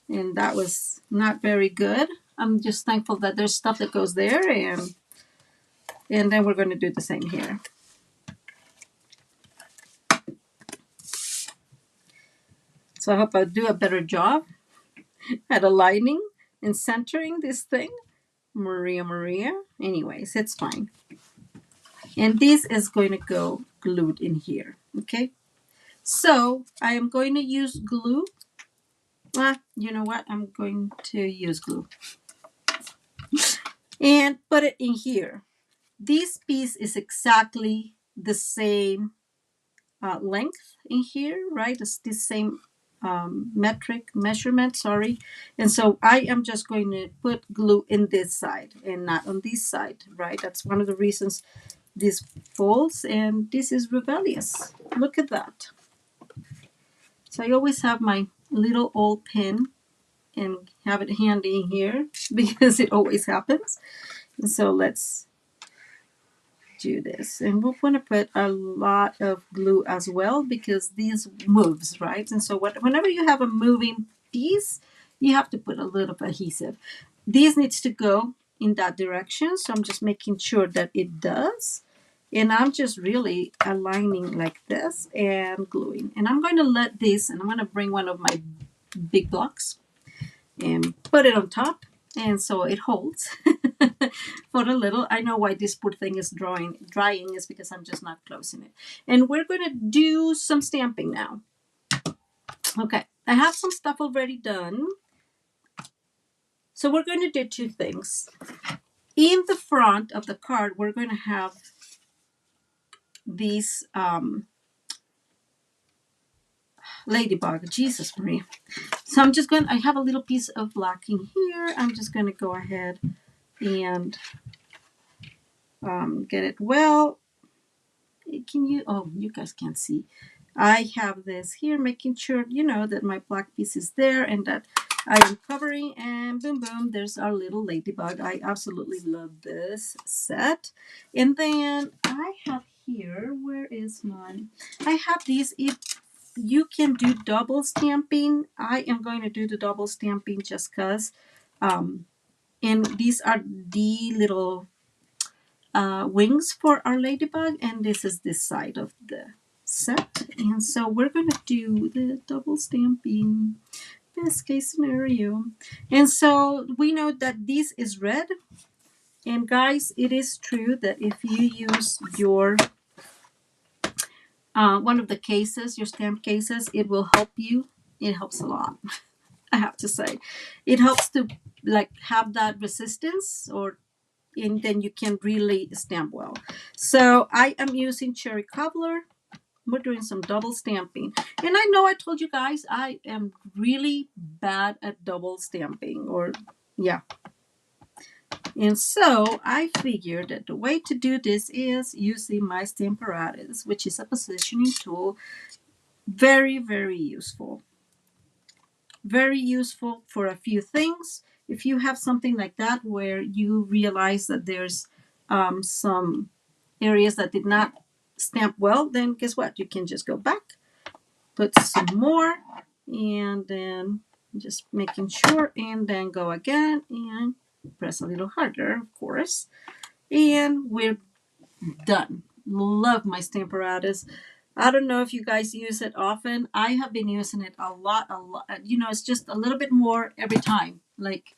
And that was not very good. I'm just thankful that there's stuff that goes there, and then we're going to do the same here. So I hope I do a better job at aligning and centering this thing. Maria. Anyways, it's fine. And this is going to go glued in here. Okay. So I am going to use glue. You know what? I'm going to use glue and put it in here. This piece is exactly the same length in here, right? It's the same measurement, sorry. And so I am just going to put glue in this side and not on this side, right? That's one of the reasons this folds, and this is rebellious. Look at that. So I always have my little old pin and have it handy in here because it always happens. And so let's do this. And we're going to put a lot of glue as well because these moves, right? And so whenever you have a moving piece, you have to put a little adhesive. This needs to go in that direction. So I'm just making sure that it does. And I'm just really aligning like this and gluing. And I'm going to let this, and I'm going to bring one of my big blocks and put it on top. And so it holds for a little. I know why this poor thing is drying is because I'm just not closing it. And we're going to do some stamping now. Okay, I have some stuff already done. So we're going to do two things. In the front of the card, we're going to have these ladybug. Jesus Maria. So I have a little piece of black in here. I'm just going to go ahead and get it well. You guys can't see. I have this here, making sure, that my black piece is there and that I am covering, and boom, boom, there's our little ladybug. I absolutely love this set. And then I have here, where is mine? I have these. If you can do double stamping, I am going to do the double stamping just because. And these are the little wings for our ladybug, and this is this side of the set. And so we're going to do the double stamping, best case scenario. And so we know that this is red. And guys, it is true that if you use your one of the cases, your stamp cases, it will help you. It helps a lot, I have to say. It helps to like have that resistance, or and then you can really stamp well. So I am using cherry cobbler. We're doing some double stamping. And I know I told you guys I am really bad at double stamping, or yeah. And so I figured that the way to do this is using my Stamparatus, which is a positioning tool. Very, very useful. Very useful for a few things. If you have something like that where you realize that there's some areas that did not stamp well, then guess what? You can just go back, put some more, and then just making sure, and then go again and press a little harder, of course. And we're done. Love my Stamparatus. I don't know if you guys use it often. I have been using it a lot. You know, it's just a little bit more every time. Like,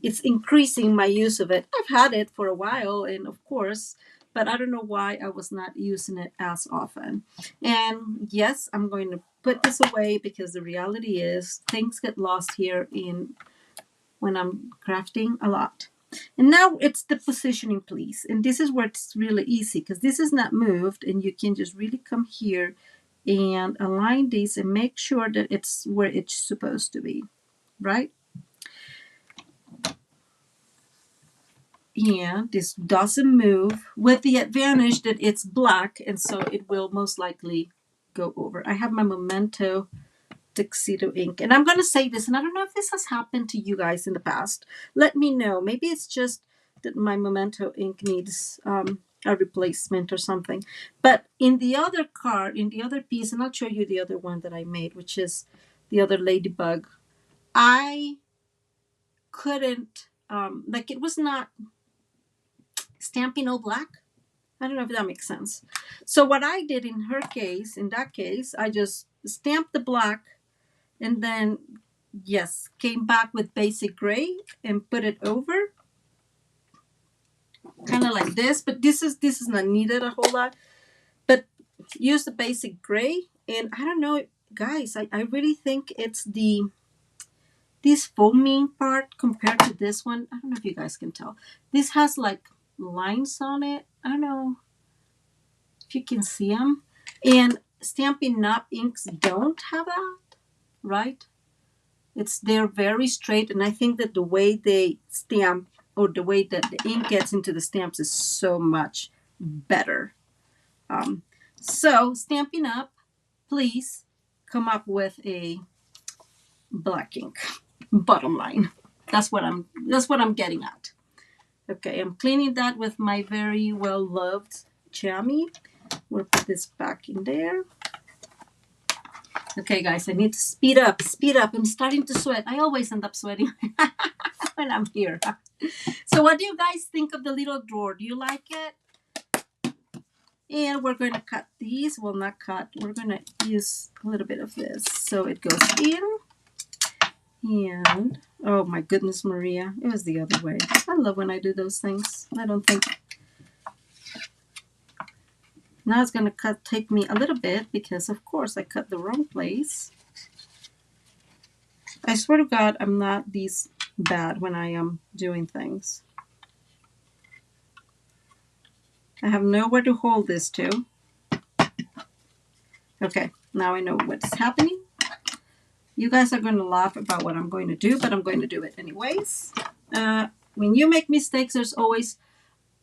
it's increasing my use of it. I've had it for a while, and of course, but I don't know why I was not using it as often. And yes, I'm going to put this away because the reality is things get lost here when I'm crafting a lot. And now it's the positioning, please. And this is where it's really easy because this is not moved, and you can just really come here and align these and make sure that it's where it's supposed to be, right? And this doesn't move, with the advantage that it's black, and so it will most likely go over. I have my Memento tuxedo ink, and I'm going to say this, and I don't know if this has happened to you guys in the past. Let me know. Maybe it's just that my Memento ink needs a replacement or something. But in the other card, in the other piece, and I'll show you the other one that I made, which is the other ladybug, I couldn't like, it was not stamping all black. I don't know if that makes sense. So what I did in her case, in that case, I just stamped the black, and then, yes, came back with basic gray and put it over, kind of like this. But this is not needed a whole lot. But use the basic gray, and I don't know, guys. I really think it's this foaming part compared to this one. I don't know if you guys can tell. This has like lines on it. I don't know if you can see them. And Stampin' Up! Inks don't have that, right? They're very straight, and I think that the way they stamp, or the way that the ink gets into the stamps, is so much better. So Stampin' Up!, please come up with a black ink. Bottom line, that's what I'm getting at. Okay, I'm cleaning that with my very well loved chamois. We'll put this back in there. Okay, guys, I need to speed up. I'm starting to sweat. I always end up sweating when I'm here. So what do you guys think of the little drawer? Do you like it? And we're going to cut these. Well, not cut. We're going to use a little bit of this. So it goes in. And, oh my goodness, Maria, it was the other way. I love when I do those things. I don't think... Now it's going to take me a little bit because, of course, I cut the wrong place. I swear to God, I'm not this bad when I am doing things. I have nowhere to hold this to. Okay, now I know what's happening. You guys are going to laugh about what I'm going to do, but I'm going to do it anyways. When you make mistakes, there's always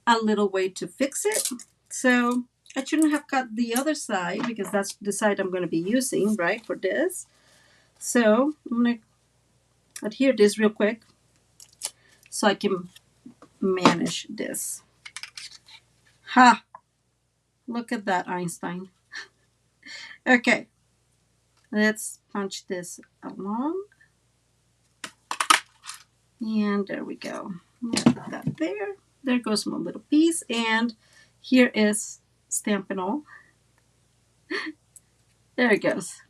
a little way to fix it. So I shouldn't have cut the other side because that's the side I'm going to be using, right, for this. So I'm going to adhere this real quick so I can manage this. Ha! Look at that, Einstein. Okay. Let's punch this along. And there we go. Put that there. there goes my little piece. And here is Stampin' All. There it goes.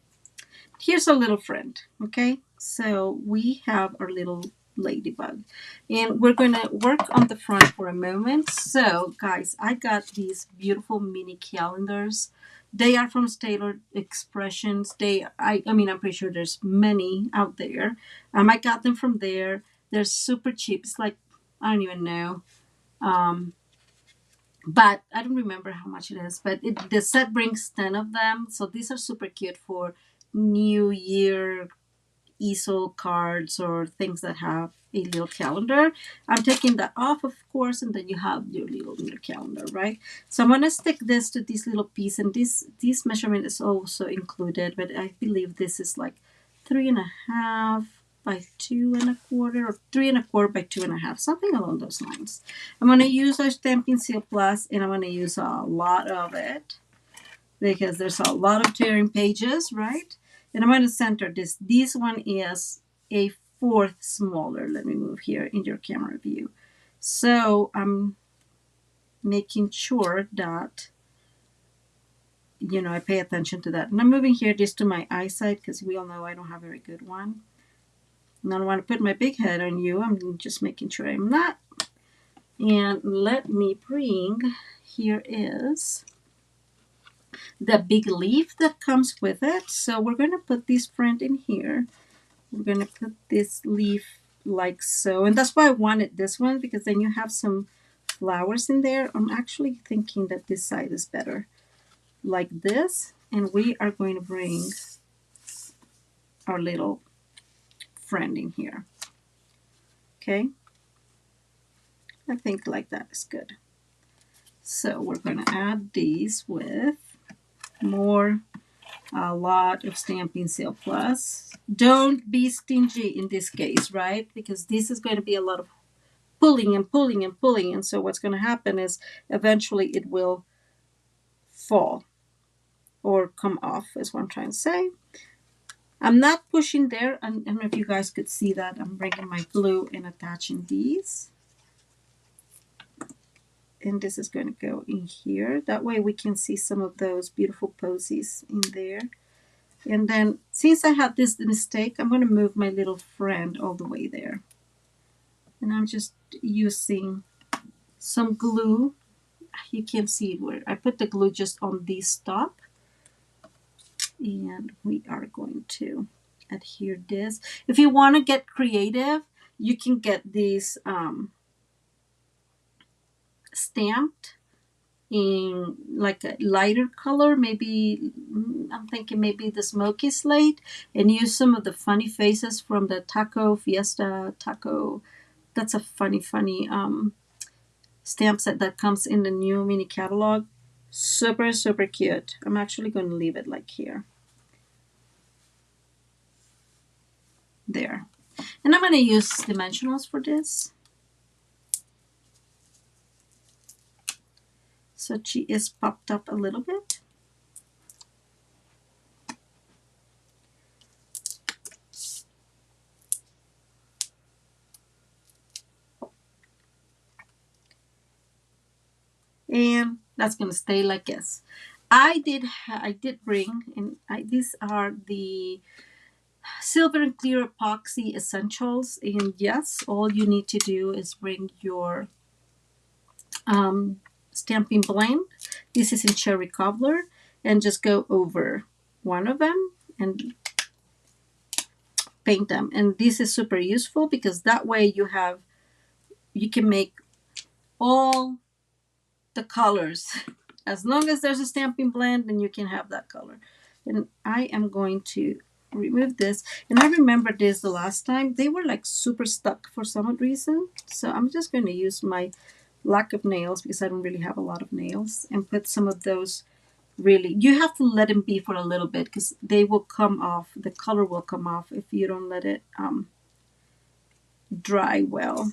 Here's our little friend, okay? So we have our little ladybug. And we're going to work on the front for a moment. So, guys, I got these beautiful mini calendars. They are from Staler Expressions. I mean, I'm pretty sure there's many out there. I got them from there. They're super cheap. It's like, I don't even know. But I don't remember how much it is. But the set brings 10 of them. So these are super cute for New Year easel cards or things that have a little calendar. I'm taking that off, of course, and then you have your little calendar, right? So I'm going to stick this to this little piece, and this measurement is also included, but I believe this is like 3.5 by 2.25 or 3.25 by 2.5, something along those lines. I'm going to use our Stampin' Seal Plus, and I'm going to use a lot of it because there's a lot of tearing pages, right? And I'm going to center this. This one is a fourth smaller. Let me move here in your camera view. So I'm making sure that, you know, I pay attention to that. And I'm moving here just to my eyesight because we all know I don't have a very good one. And I don't want to put my big head on you. I'm just making sure I'm not. And let me bring, here is the big leaf that comes with it. So we're going to put this friend in here. We're going to put this leaf like so. And that's why I wanted this one, because then you have some flowers in there. I'm actually thinking that this side is better. Like this. And we are going to bring our little friend in here. Okay. I think like that is good. So we're going to add these with a lot of Stampin' Seal Plus. Don't be stingy in this case, right? Because this is going to be a lot of pulling and pulling and pulling. And so what's going to happen is eventually it will fall or come off, is what I'm trying to say. I'm not pushing there. I don't know if you guys could see that. I'm bringing my glue and attaching these. And this is going to go in here. That way we can see some of those beautiful posies in there. And then since I had this mistake, I'm going to move my little friend all the way there. And I'm just using some glue. You can't see it where I put the glue just on this top. And we are going to adhere this. If you want to get creative, you can get these stamped in like a lighter color, maybe I'm thinking maybe the smoky slate, and use some of the funny faces from the Taco Fiesta Taco. That's a funny stamp set that comes in the new mini catalog. Super cute. I'm actually going to leave it like here. There. And I'm going to use dimensionals for this. So she is popped up a little bit. And that's going to stay like this. I did bring, and these are the Silver and Clear Epoxy Essentials. And yes, all you need to do is bring your stamping blend. This is in Cherry Cobbler, and just go over one of them and paint them. And this is super useful because that way you can make all the colors. As long as there's a stamping blend, then you can have that color. And I am going to remove this. And I remember this the last time. They were like super stuck for some reason. So I'm just going to use my lack of nails, because I don't really have a lot of nails, and put some of those. Really, you have to let them be for a little bit, because they will come off. The color will come off if you don't let it dry well.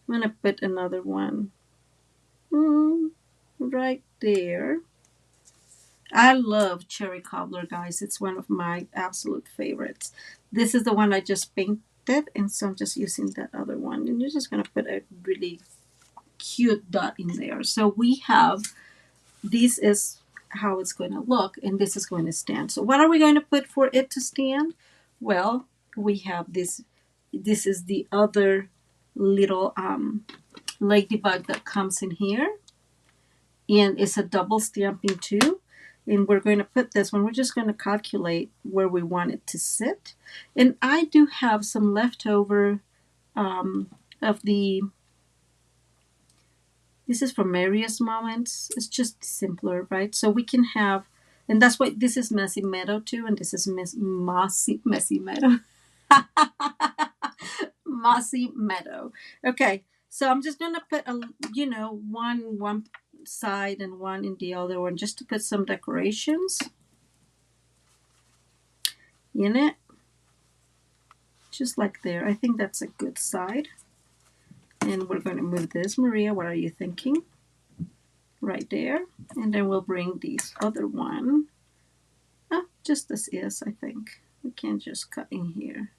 I'm going to put another one right there. I love Cherry Cobbler, guys. It's one of my absolute favorites. This is the one I just painted, and so I'm just using that other one. And you're just going to put a really cute dot in there. So we have, this is how it's going to look, and this is going to stand. So what are we going to put for it to stand? Well, we have this. This is the other little ladybug that comes in here, and it's a double stamping too. And we're going to put this one, we're just going to calculate where we want it to sit. And I do have some leftover of the, this is from Marius Moments. It's just simpler, right? So we can have, and that's why this is Messy Meadow too, and this is Messy Meadow. Mossy Meadow. Okay, so I'm just gonna put a, one side and one in the other one, just to put some decorations in it, just like there. I think that's a good side. And we're going to move this. Maria, what are you thinking? Right there. And then we'll bring this other one. Just as is, I think. We can just cut in here.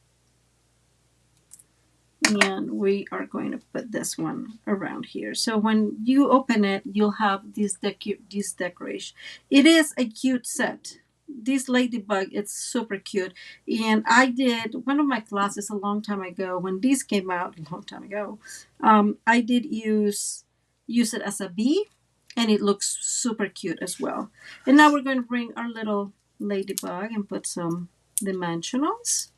And we are going to put this one around here. So when you open it, you'll have this decoration. It is a cute set. This ladybug, it's super cute. And I did one of my classes a long time ago when these came out, a long time ago. I did use it as a bee, and it looks super cute as well. And now we're going to bring our little ladybug and put some dimensionals.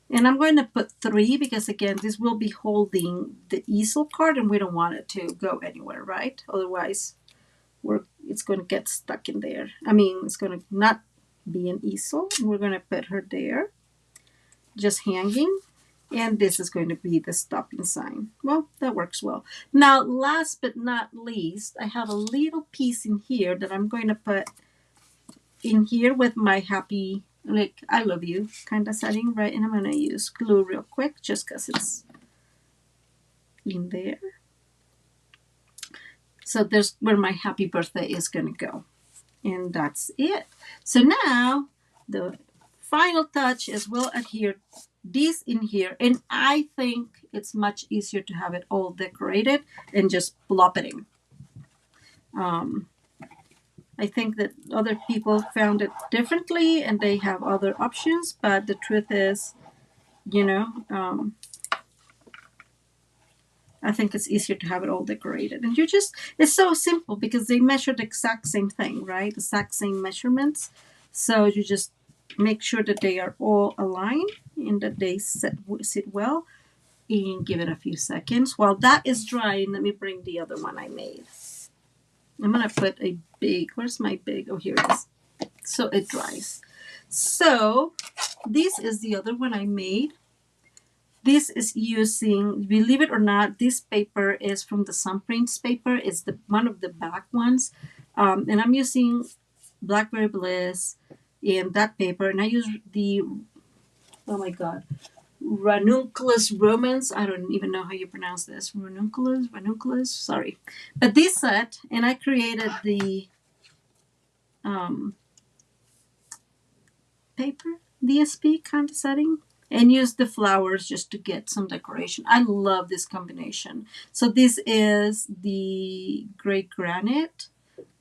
And I'm going to put 3 because, again, this will be holding the easel card, and we don't want it to go anywhere, right? Otherwise, it's going to get stuck in there. I mean, it's going to not be an easel. We're going to put her there, just hanging. And this is going to be the stopping sign. Well, that works well. Now, last but not least, I have a little piece in here that I'm going to put in here with my happy, like, I love you kind of setting, right? And I'm going to use glue real quick just because it's in there. So there's where my happy birthday is going to go. And that's it. So now the final touch is we'll adhere this in here. And I think it's much easier to have it all decorated and just plop it in. I think that other people found it differently and they have other options. But the truth is, I think it's easier to have it all decorated. And it's so simple because they measure the exact same thing, right? The exact same measurements. So you just make sure that they are all aligned and that they sit well, and give it a few seconds. While that is drying, let me bring the other one I made. I'm going to put a big, where's my big? Oh, here it is. So it dries. So this is the other one I made. This is using, believe it or not, this paper is from the Sunprints paper. It's one of the back ones. And I'm using Blackberry Bliss in that paper. And I use the, oh my God, Ranunculus romance. I don't even know how you pronounce this. Ranunculus, sorry. But this set, and I created the paper, DSP kind of setting. And use the flowers just to get some decoration. I love this combination. So this is the gray granite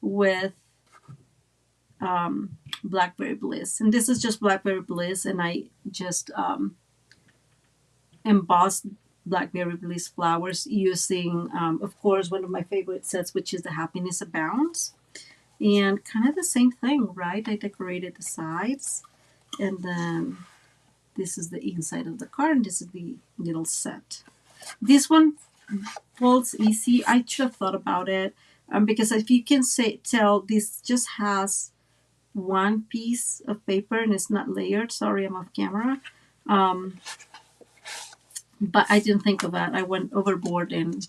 with Blackberry Bliss. And this is just Blackberry Bliss. And I just embossed Blackberry Bliss flowers using, of course, one of my favorite sets, which is the Happiness Abounds. And kind of the same thing, right? I decorated the sides. And then this is the inside of the card, and this is the little set. This one folds easy. I should have thought about it because if you can tell, this just has one piece of paper and it's not layered. Sorry, I'm off camera. But I didn't think of that. I went overboard and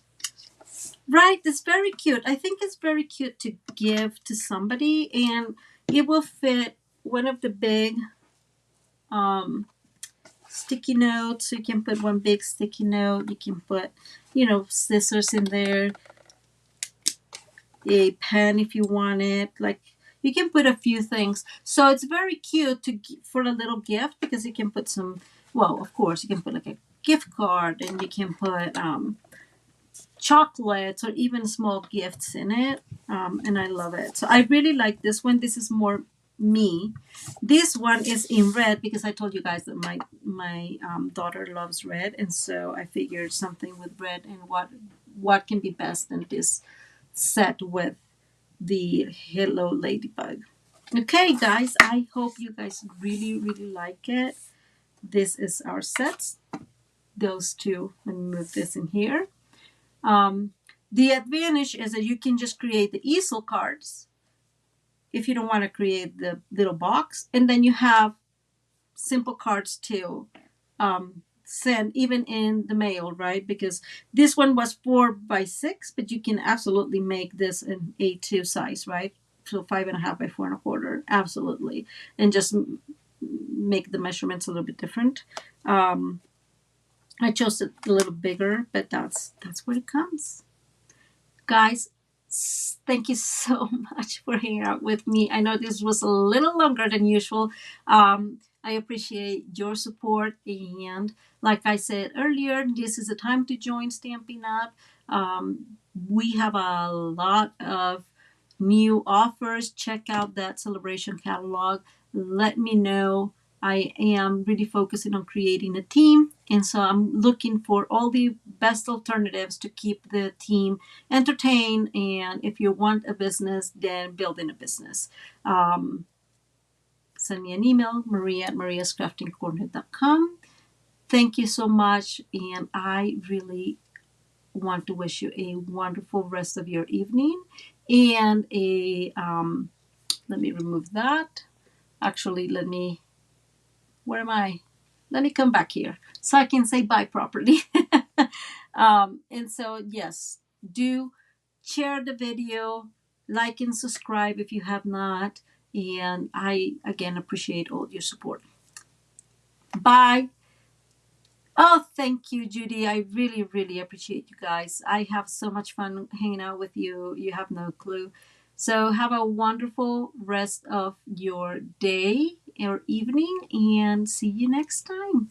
right, it's very cute. I think it's very cute to give to somebody, and it will fit one of the big sticky notes. So you can put one big sticky note. You can put, scissors in there, a pen if you want it. Like, you can put a few things. So it's very cute for a little gift because you can put some. Well, of course, you can put like a gift card, and you can put chocolates or even small gifts in it. And I love it. So I really like this one. This is more me. This one is in red because I told you guys that my daughter loves red, and so I figured something with red and what can be best than this set with the Hello Ladybug. Okay, guys, I hope you guys really, really like it. This is our sets. Those two, let me move this in here. The advantage is that you can just create the easel cards if you don't want to create the little box. And then you have simple cards to send even in the mail, right? Because this one was 4x6, but you can absolutely make this an A2 size, right? So 5.5 by 4.25, absolutely. And just make the measurements a little bit different. I chose it a little bigger, but that's what it comes. Guys, thank you so much for hanging out with me. I know this was a little longer than usual. I appreciate your support. And like I said earlier, this is the time to join Stampin' Up. We have a lot of new offers. Check out that celebration catalog. Let me know. I am really focusing on creating a team, and so I'm looking for all the best alternatives to keep the team entertained. And if you want a business, then building a business. Send me an email, maria@mariascraftingcorner.com. Thank you so much, and I really want to wish you a wonderful rest of your evening and a let me remove that. Actually, where am I? Let me come back here so I can say bye properly. And so, yes, do share the video, like and subscribe if you have not. And I, again, appreciate all your support. Bye. Oh, thank you, Judy. I really, really appreciate you guys. I have so much fun hanging out with you. You have no clue. So have a wonderful rest of your day or evening, and see you next time.